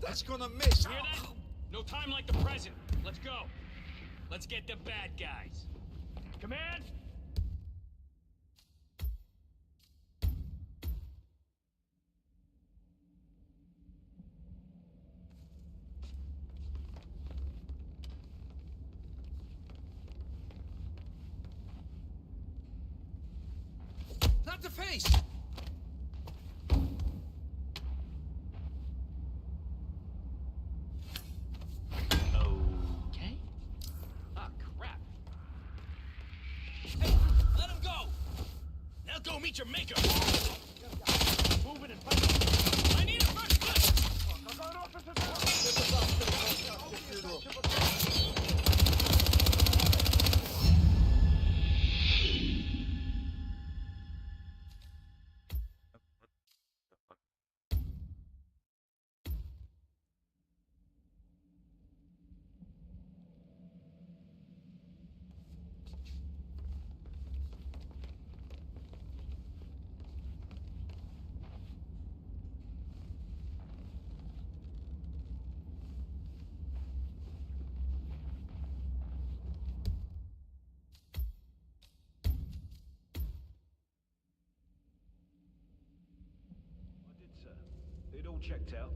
That's gonna miss. Hear that? No time like the present. Let's go. Let's get the bad guys. Command! Not the face! Okay. Ah, crap. Hey, let him go! Now go meet your maker! Moving and fighting. I need a first lift! I did, sir. It all checked out.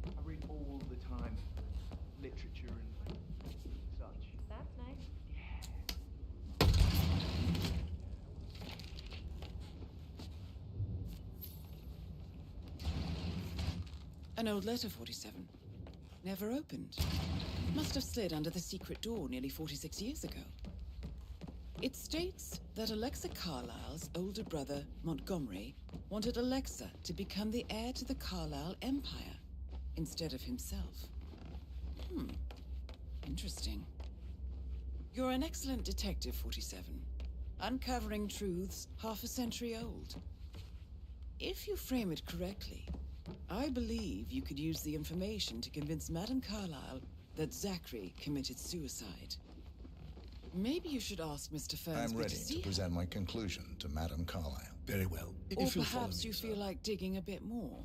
I read all the time. Literature and such. That's nice. An old letter, 47. Never opened. Must have slid under the secret door nearly 46 years ago. It states that Alexa Carlyle's older brother, Montgomery, wanted Alexa to become the heir to the Carlyle Empire instead of himself. Interesting. You're an excellent detective, 47. Uncovering truths half a century old. If you frame it correctly, I believe you could use the information to convince Madame Carlyle that Zachary committed suicide. Maybe you should ask Mr. Fernsby I'm ready to see to present my conclusion to Madame Carlyle. Very well. Or If you'll follow perhaps me, you sir. feel like digging a bit more.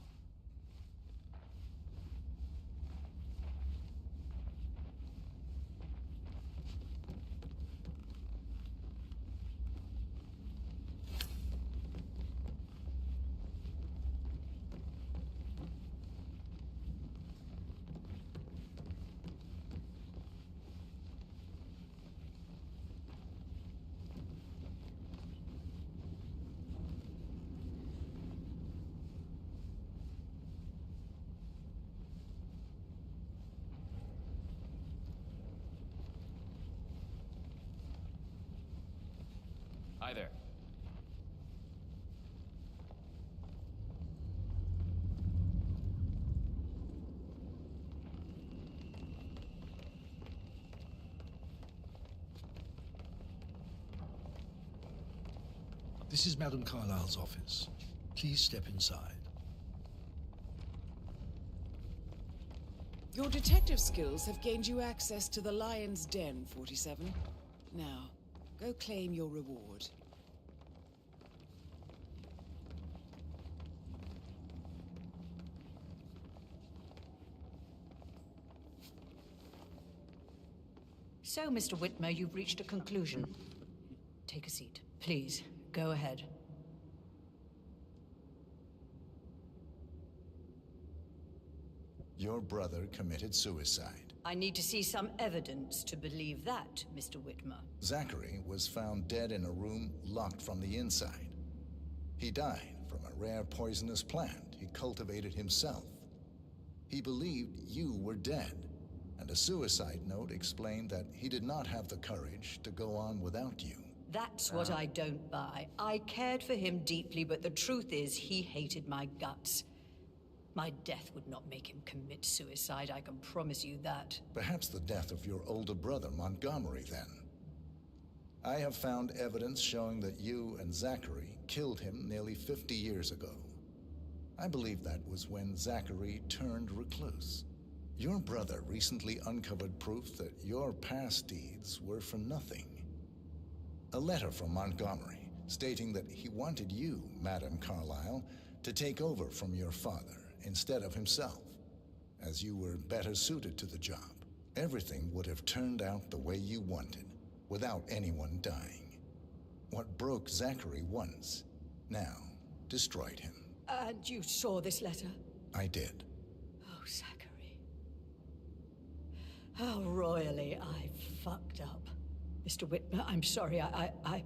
Hi there. This is Madame Carlyle's office. Please step inside. Your detective skills have gained you access to the Lion's Den, 47. Now, go claim your reward. So, Mr. Whitmer, you've reached a conclusion. Take a seat. Please, go ahead. Your brother committed suicide. I need to see some evidence to believe that, Mr. Whitmer. Zachary was found dead in a room locked from the inside. He died from a rare poisonous plant he cultivated himself. He believed you were dead, and a suicide note explained that he did not have the courage to go on without you. That's what I don't buy. I cared for him deeply, but the truth is he hated my guts. My death would not make him commit suicide, I can promise you that. Perhaps the death of your older brother, Montgomery, then. I have found evidence showing that you and Zachary killed him nearly 50 years ago. I believe that was when Zachary turned recluse. Your brother recently uncovered proof that your past deeds were for nothing. A letter from Montgomery stating that he wanted you, Madame Carlyle, to take over from your father instead of himself, as you were better suited to the job. Everything would have turned out the way you wanted, without anyone dying. What broke Zachary once, now destroyed him. And you saw this letter? I did. Oh, Zachary. How royally I fucked up. Mr. Whitmer, I'm sorry, I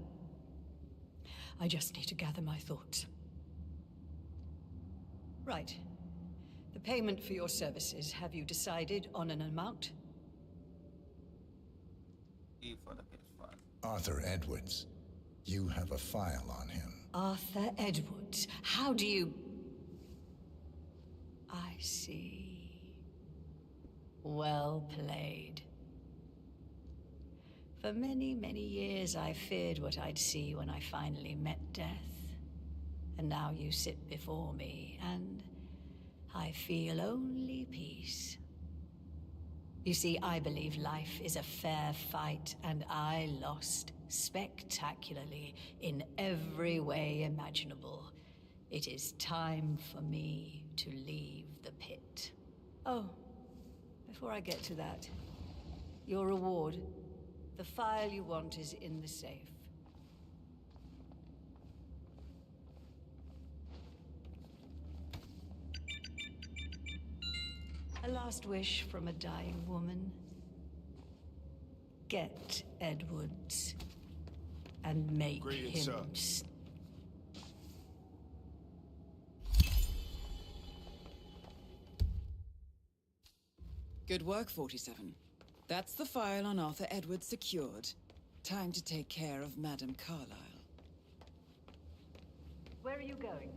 just need to gather my thoughts. Right. The payment for your services, have you decided on an amount? E for the PS1. Arthur Edwards. You have a file on him. Arthur Edwards. How do you... I see. Well played. For many, many years I feared what I'd see when I finally met death. And now you sit before me, and I feel only peace. You see, I believe life is a fair fight, and I lost spectacularly in every way imaginable. It is time for me to leave the pit. Oh, before I get to that, your reward. The file you want is in the safe. A last wish from a dying woman. Get Edwards and make Greetings, him sir. Good work, 47. That's the file on Arthur Edwards secured. Time to take care of Madame Carlyle. Where are you going?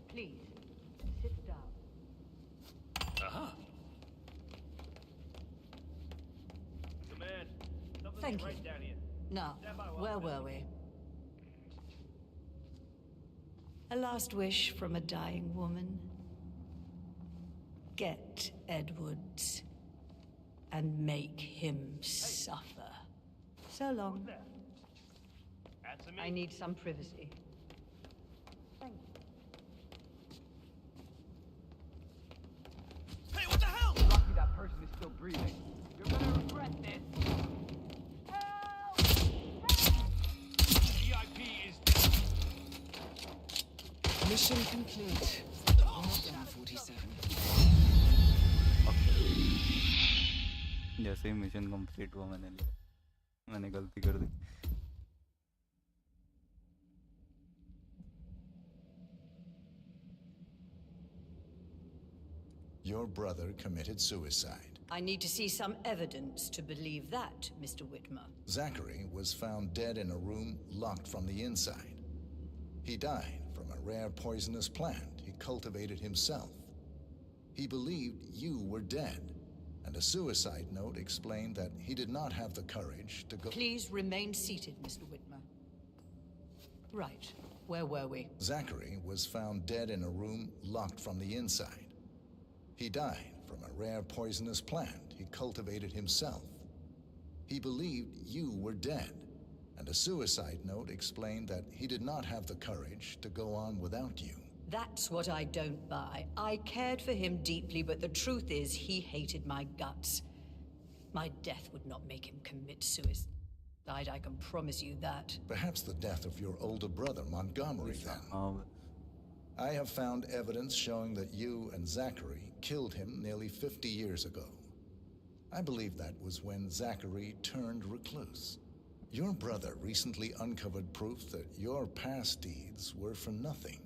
Please, sit down. Aha. Command, something Thank to you. write down here. Now, Stand by while where I were we? A last wish from a dying woman. Get Edwards and make him suffer. So long. Answer me. I need some privacy. Thank you. Hey, what the hell? Lucky that person is still breathing. You're gonna regret this. VIP is dead. Mission complete. Well done, 47. जैसे ही mission complete हुआ मैंने गलती कर दी. Your brother committed suicide. I need to see some evidence to believe that, Mr. Whitmer. Zachary was found dead in a room locked from the inside. He died from a rare poisonous plant he cultivated himself. He believed you were dead, and a suicide note explained that he did not have the courage to go... Please remain seated, Mr. Whitmer. Right. Where were we? Zachary was found dead in a room locked from the inside. He died from a rare poisonous plant he cultivated himself. He believed you were dead, and a suicide note explained that he did not have the courage to go on without you. That's what I don't buy. I cared for him deeply, but the truth is he hated my guts. My death would not make him commit suicide, I can promise you that. Perhaps the death of your older brother, Montgomery, then. I have found evidence showing that you and Zachary killed him nearly 50 years ago. I believe that was when Zachary turned recluse. Your brother recently uncovered proof that your past deeds were for nothing.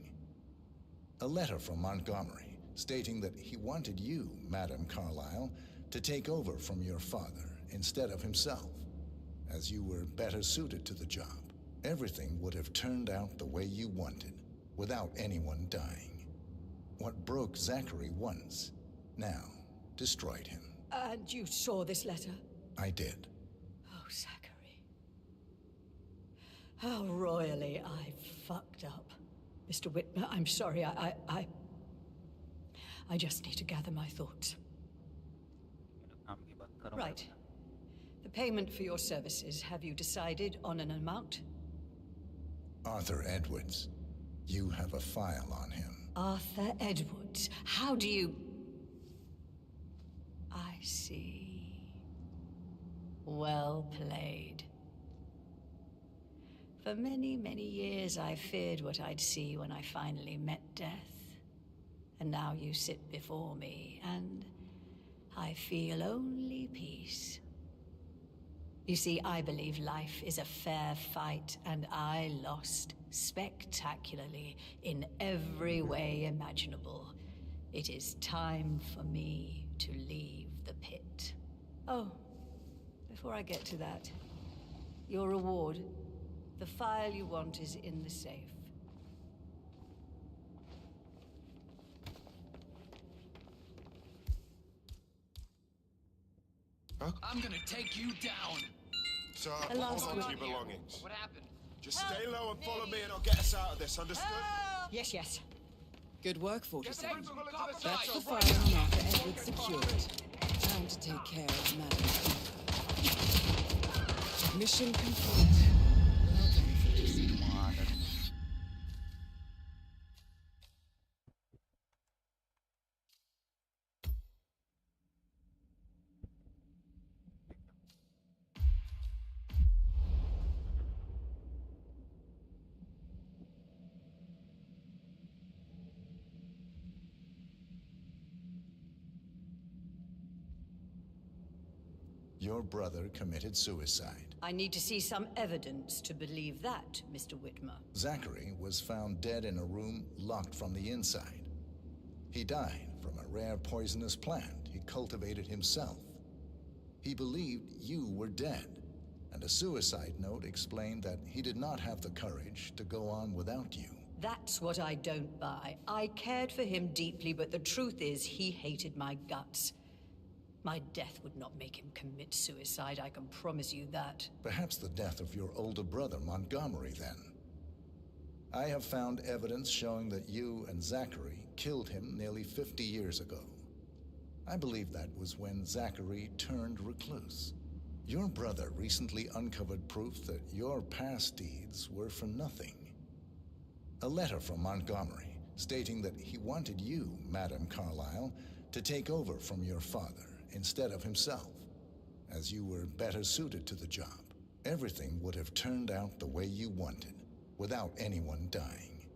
A letter from Montgomery stating that he wanted you, Madame Carlyle, to take over from your father instead of himself, as you were better suited to the job. Everything would have turned out the way you wanted, without anyone dying. What broke Zachary once, now destroyed him. And you saw this letter? I did. Oh, Zachary. How royally I fucked up. Mr. Whitmer, I'm sorry, I just need to gather my thoughts. Right. The payment for your services, have you decided on an amount? Arthur Edwards. You have a file on him. Arthur Edwards. How do you... I see. Well played. For many, many years I feared what I'd see when I finally met death. And now you sit before me, and I feel only peace. You see, I believe life is a fair fight, and I lost spectacularly in every way imaginable. It is time for me to leave the pit. Oh, before I get to that, your reward. The file you want is in the safe. I'm gonna take you down. Sir, A last hold on to word. your belongings. What happened? Just stay low and follow me and I'll get us out of this, understood? Yes, yes. Good work, 47. Get the people into the That's the side. file on Arthur Edwards secured. Time to take care of Madam Carlyle. Mission complete. Well done, 47. Your brother committed suicide. I need to see some evidence to believe that, Mr. Whitmer. Zachary was found dead in a room locked from the inside. He died from a rare poisonous plant he cultivated himself. He believed you were dead, and a suicide note explained that he did not have the courage to go on without you. That's what I don't buy. I cared for him deeply, but the truth is he hated my guts. My death would not make him commit suicide, I can promise you that. Perhaps the death of your older brother, Montgomery, then. I have found evidence showing that you and Zachary killed him nearly 50 years ago. I believe that was when Zachary turned recluse. Your brother recently uncovered proof that your past deeds were for nothing. A letter from Montgomery stating that he wanted you, Madame Carlyle, to take over from your father instead of himself, as you were better suited to the job. Everything would have turned out the way you wanted, without anyone dying.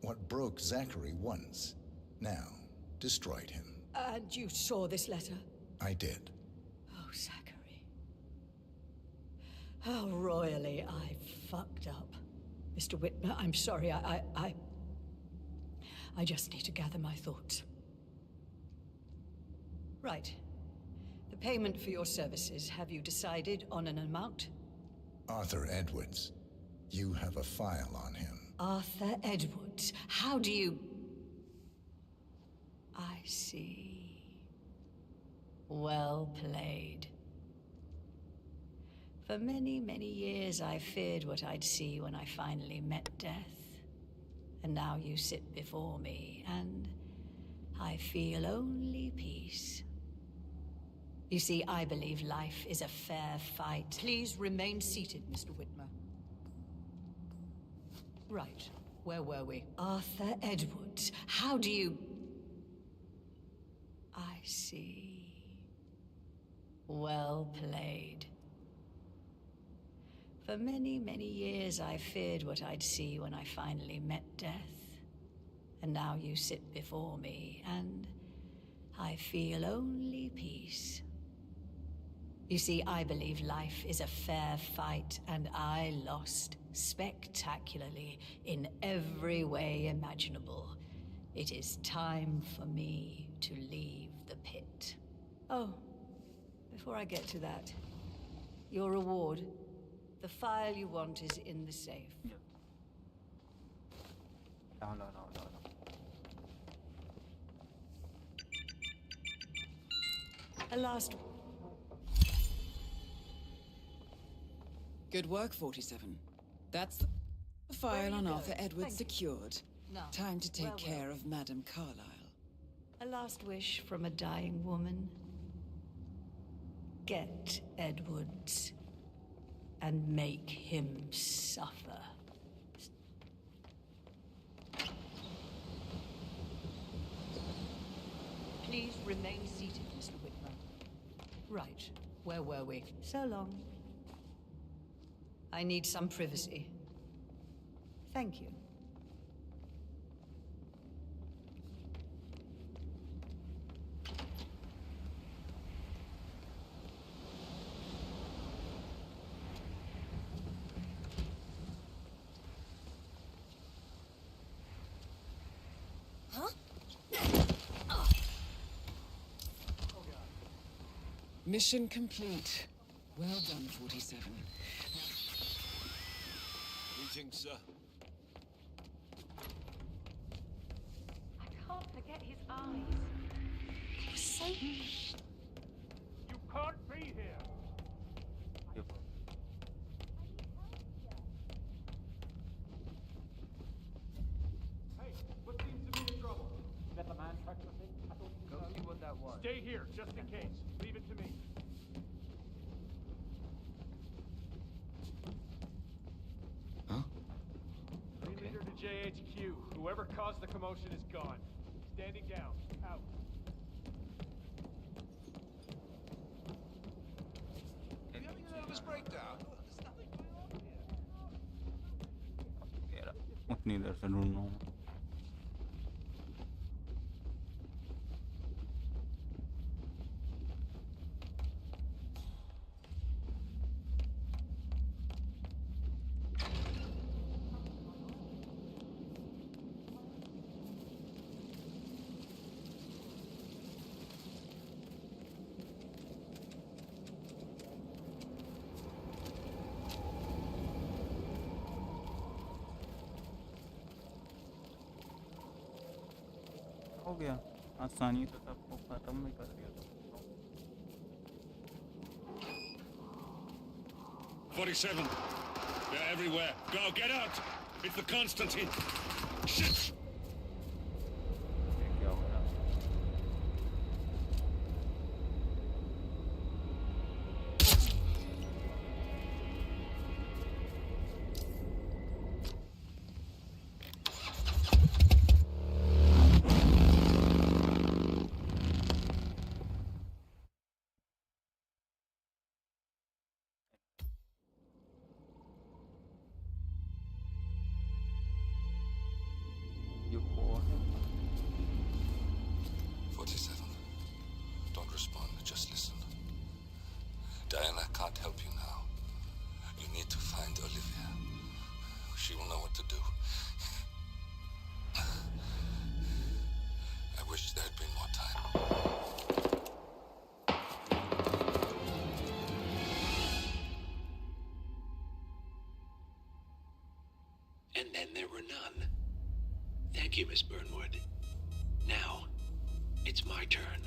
What broke Zachary once, now destroyed him. And you saw this letter? I did. Oh, Zachary. How royally I fucked up. Mr. Whitmer, I'm sorry, I just need to gather my thoughts. Right. The payment for your services, have you decided on an amount? Arthur Edwards. You have a file on him. Arthur Edwards. How do you... I see. Well played. For many, many years I feared what I'd see when I finally met death. And now you sit before me, and I feel only peace. You see, I believe life is a fair fight. Please remain seated, Mr. Whitmer. Right. Where were we? Arthur Edwards. How do you... I see. Well played. For many, many years I feared what I'd see when I finally met death. And now you sit before me, and I feel only peace. You see, I believe life is a fair fight, and I lost spectacularly in every way imaginable. It is time for me to leave the pit. Oh, before I get to that, your reward. The file you want is in the safe. Yeah. No. A last... Good work, 47. That's the file on Arthur Edwards secured. Now, Time to take well. care of Madame Carlyle. A last wish from a dying woman. Get Edwards and make him suffer. Please remain seated, Mr. Whitman. Right, where were we? So long. I need some privacy. Thank you. Mission complete. Well done, 47. Greetings, sir. I can't forget his eyes. They were so... You can't be here! Yep. Hey, what seems to be the trouble? That the man track the thing? I thought you Go see what that was. Stay here, just in case. Leave it to me. Leader to JHQ. Whoever caused the commotion is gone. Standing down. Out. Are you having a nervous breakdown? There's nothing going on here. यार उतनी देर से ढूंढ रहा हूँ. हो गया आसानी से सबको खत्म भी कर दिया. 47. They're everywhere. Go, get out! It's the Constantine. Shit! ये क्या हो रहा? ये कौन है? 47. Don't respond, just listen. Diana can't help you now. You need to find Olivia. She will know what to do. I wish there had been more time. And then there were none. Thank you, Miss Burnwood. Now, it's my turn.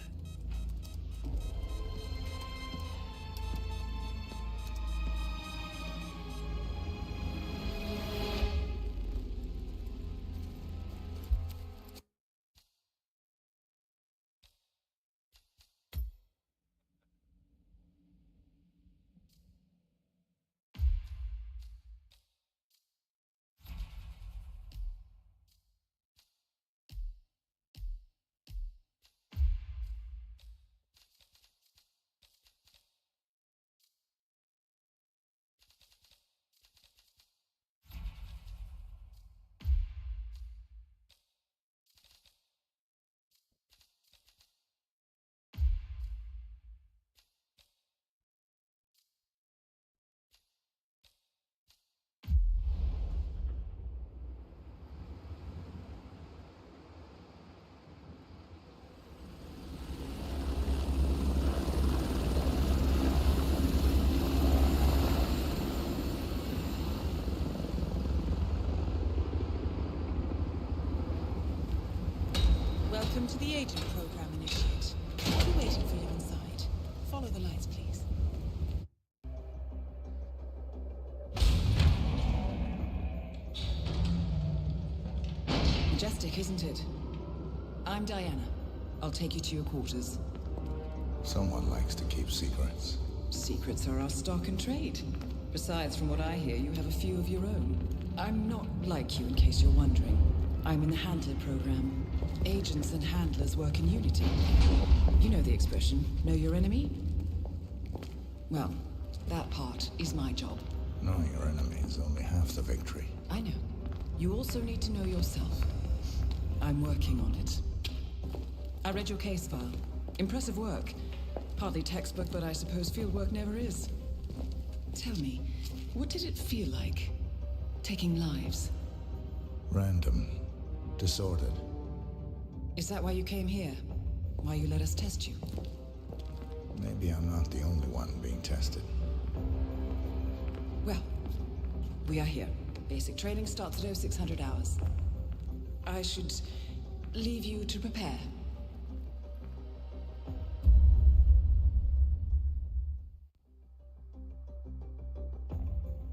Welcome to the agent program, Initiate. I'll be waiting for you inside. Follow the lights, please. Majestic, isn't it? I'm Diana. I'll take you to your quarters. Someone likes to keep secrets. Secrets are our stock and trade. Besides, from what I hear, you have a few of your own. I'm not like you, in case you're wondering. I'm in the Handler program. Agents and handlers work in unity. You know the expression, know your enemy? Well, that part is my job. Knowing your enemy is only half the victory. I know. You also need to know yourself. I'm working on it. I read your case file. Impressive work. Hardly textbook, but I suppose field work never is. Tell me, what did it feel like? Taking lives? Random. Disordered. Is that why you came here? Why you let us test you? Maybe I'm not the only one being tested. Well, we are here. Basic training starts at 0600 hours. I should leave you to prepare.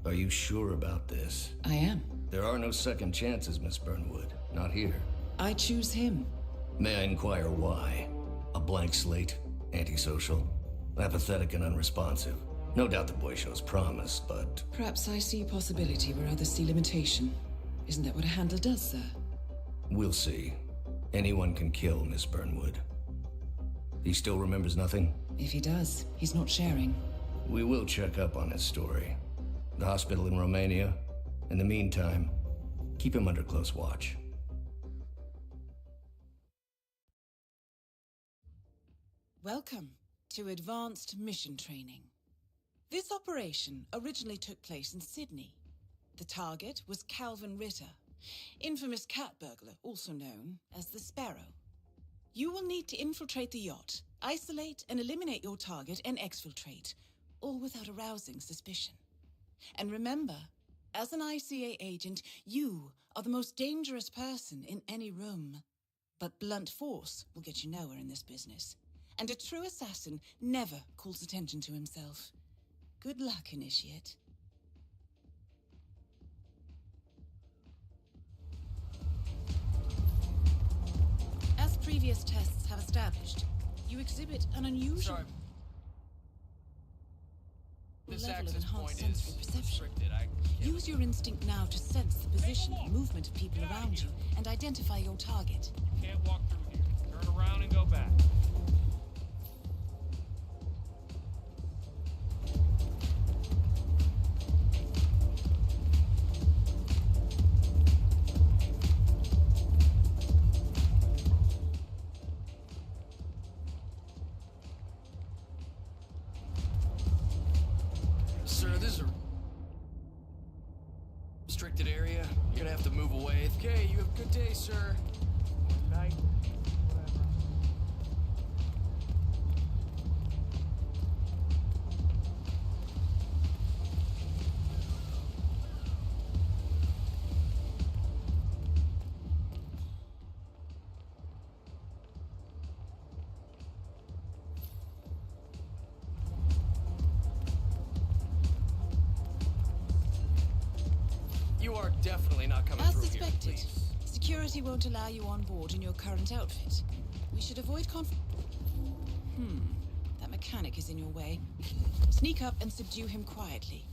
Are you sure about this? I am. There are no second chances, Miss Burnwood. Not here. I choose him. May I inquire why? A blank slate? Antisocial? Apathetic and unresponsive? No doubt the boy shows promise, but... Perhaps I see possibility where others see limitation. Isn't that what a handler does, sir? We'll see. Anyone can kill Miss Burnwood. He still remembers nothing? If he does, he's not sharing. We will check up on his story. The hospital in Romania. In the meantime, keep him under close watch. Welcome to Advanced Mission Training. This operation originally took place in Sydney. The target was Calvin Ritter, infamous cat burglar, also known as the Sparrow. You will need to infiltrate the yacht, isolate and eliminate your target, and exfiltrate, all without arousing suspicion. And remember, as an ICA agent, you are the most dangerous person in any room. But blunt force will get you nowhere in this business. And a true assassin never calls attention to himself. Good luck, Initiate. As previous tests have established, you exhibit an unusual level of enhanced sensory perception. Use your instinct now to sense the position and movement of people around you and identify your target. Can't walk through here. Turn around and go back. Sir, this is a restricted area. You're gonna have to move away. Okay, you have a good day, sir. Night. You are definitely not coming As through suspected, here, please. security won't allow you on board in your current outfit. We should avoid that mechanic is in your way. Sneak up and subdue him quietly.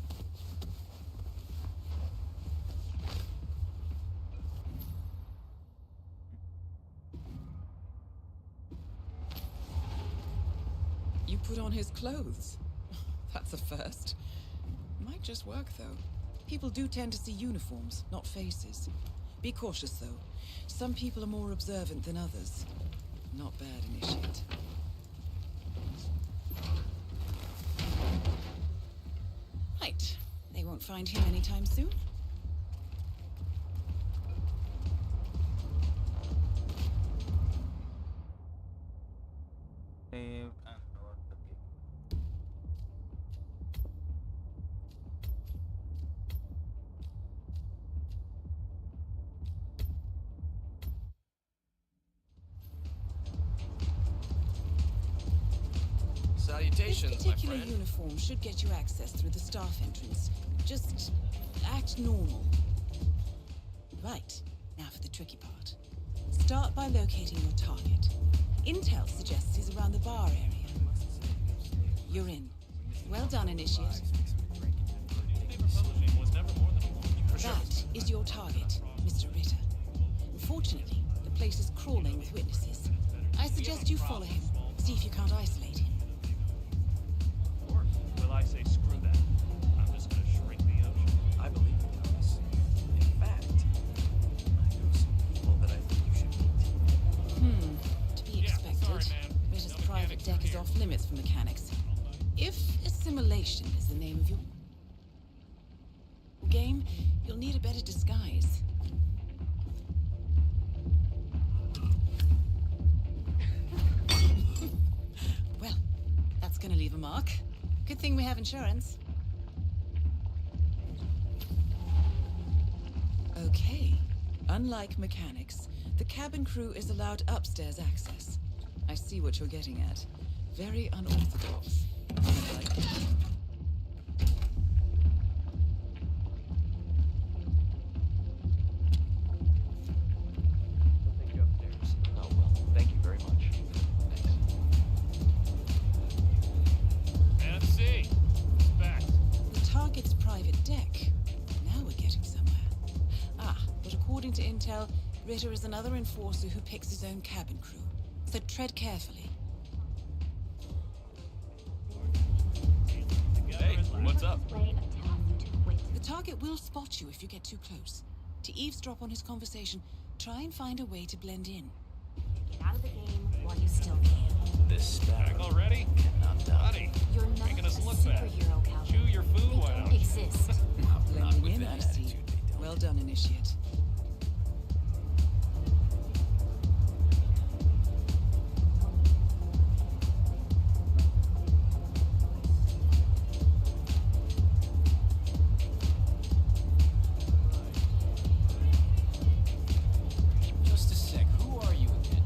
You put on his clothes. That's a first. Might just work, though. People do tend to see uniforms, not faces. Be cautious, though. Some people are more observant than others. Not bad, Initiate. Right. They won't find him anytime soon. Save and load the game. Salutations, This my particular friend. uniform should get you access through the staff entrance. Just act normal. Right, now for the tricky part. Start by locating your target. Intel suggests he's around the bar area. You're in. Well done, Initiate. That is your target, Mr. Ritter. Unfortunately, the place is crawling with witnesses. I suggest you follow him, see if you can't isolate him. Well, I say screw that. I'm just gonna shrink the ocean. I believe you, Thomas. In fact, I know some people that I think you should meet. To be expected. Ritter's private deck is off limits for mechanics. If assimilation is the name of your game, you'll need a better disguise. Well, that's gonna leave a mark. Good thing we have insurance. Okay. Unlike mechanics, the cabin crew is allowed upstairs access. I see what you're getting at. Very unorthodox. They'll take you upstairs. Oh, well, thank you very much. Thanks. NFC. Back. The target's private deck. Now we're getting somewhere. But according to intel, Ritter is another enforcer who picks his own cabin crew. So tread carefully. Hey, what's up? The target will spot you if you get too close. To eavesdrop on his conversation, try and find a way to blend in. Get out of the game while you still can. This Back sparrow already? cannot die. Buddy, You're not making us a look bad. superhero, Calvin. Chew your food, They why don't not? exist. Not Blending with in, that I see. attitude, they don't. Well done, Initiate. Just a sec, who are you again?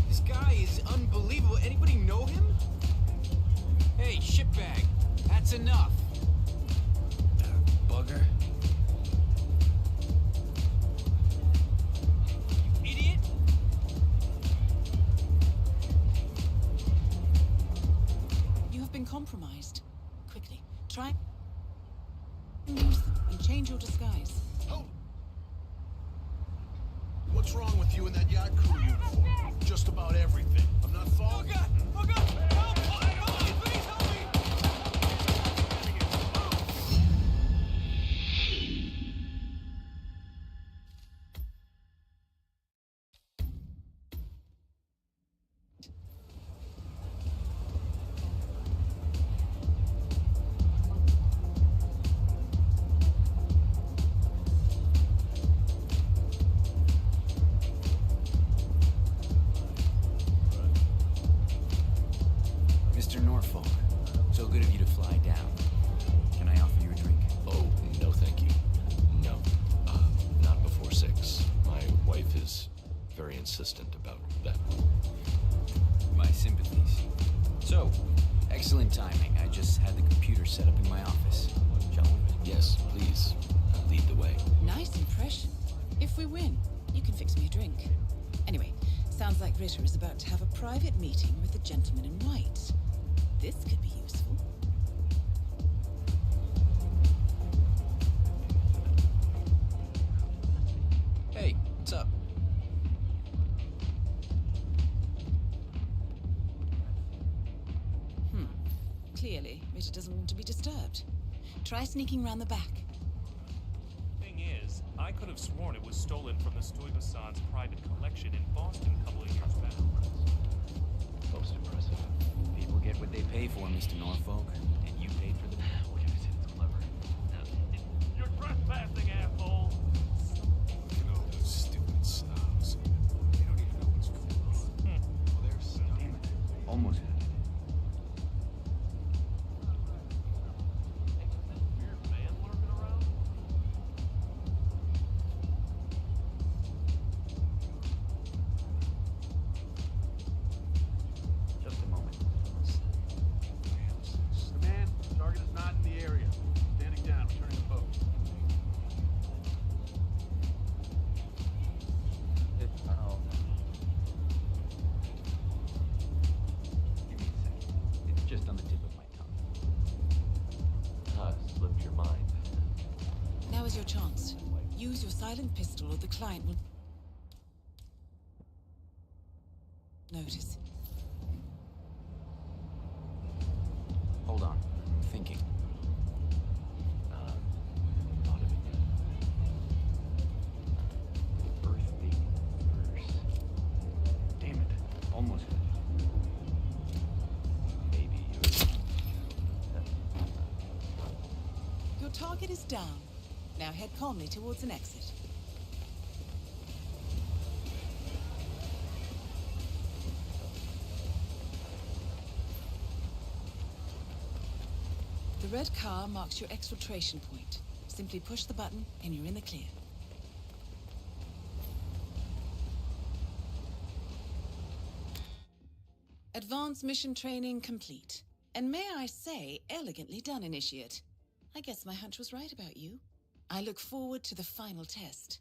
This guy is unbelievable. Anybody know him? Hey, shitbag, that's enough. Bugger. You idiot! You have been compromised. Quickly, try and use them and change your disguise. What's wrong with you in that yacht crew uniform? Just about everything. I'm not following. Oh God! Help! Help! Please help me! Mr. Norfolk, so good of you to fly down. Can I offer you a drink? Oh, no thank you. No. Not before 6. My wife is very insistent about that. My sympathies. So, excellent timing. I just had the computer set up in my office. Shall we? Yes, please. Lead the way. Nice impression. If we win, you can fix me a drink. Anyway, sounds like Ritter is about to have a private meeting with the gentleman in white. This could be useful. Hey, what's up? Clearly, Ritter doesn't want to be disturbed. Try sneaking round the back. Thing is, I could have sworn it was stolen from the Stuyvesant's private collection in Boston a couple of years back. Most impressive. People get what they pay for, Mr. Norfolk. And you paid for the... What can I say that's clever? You're trespassing, asshole! You know, those stupid snobs. They don't even know what's going on. Well, they're stuck. Damn it. Almost had it. Weird man lurking around? Just a moment. Now's your chance. Use your silent pistol or the client will notice. Hold on. I'm thinking. Thought of it yet. Birthday verse. Damn it. Almost finished. Maybe Your target is down. Now head calmly towards an exit. The red car marks your exfiltration point. Simply push the button and you're in the clear. Advanced mission training complete. And may I say, elegantly done, Initiate. I guess my hunch was right about you. I look forward to the final test.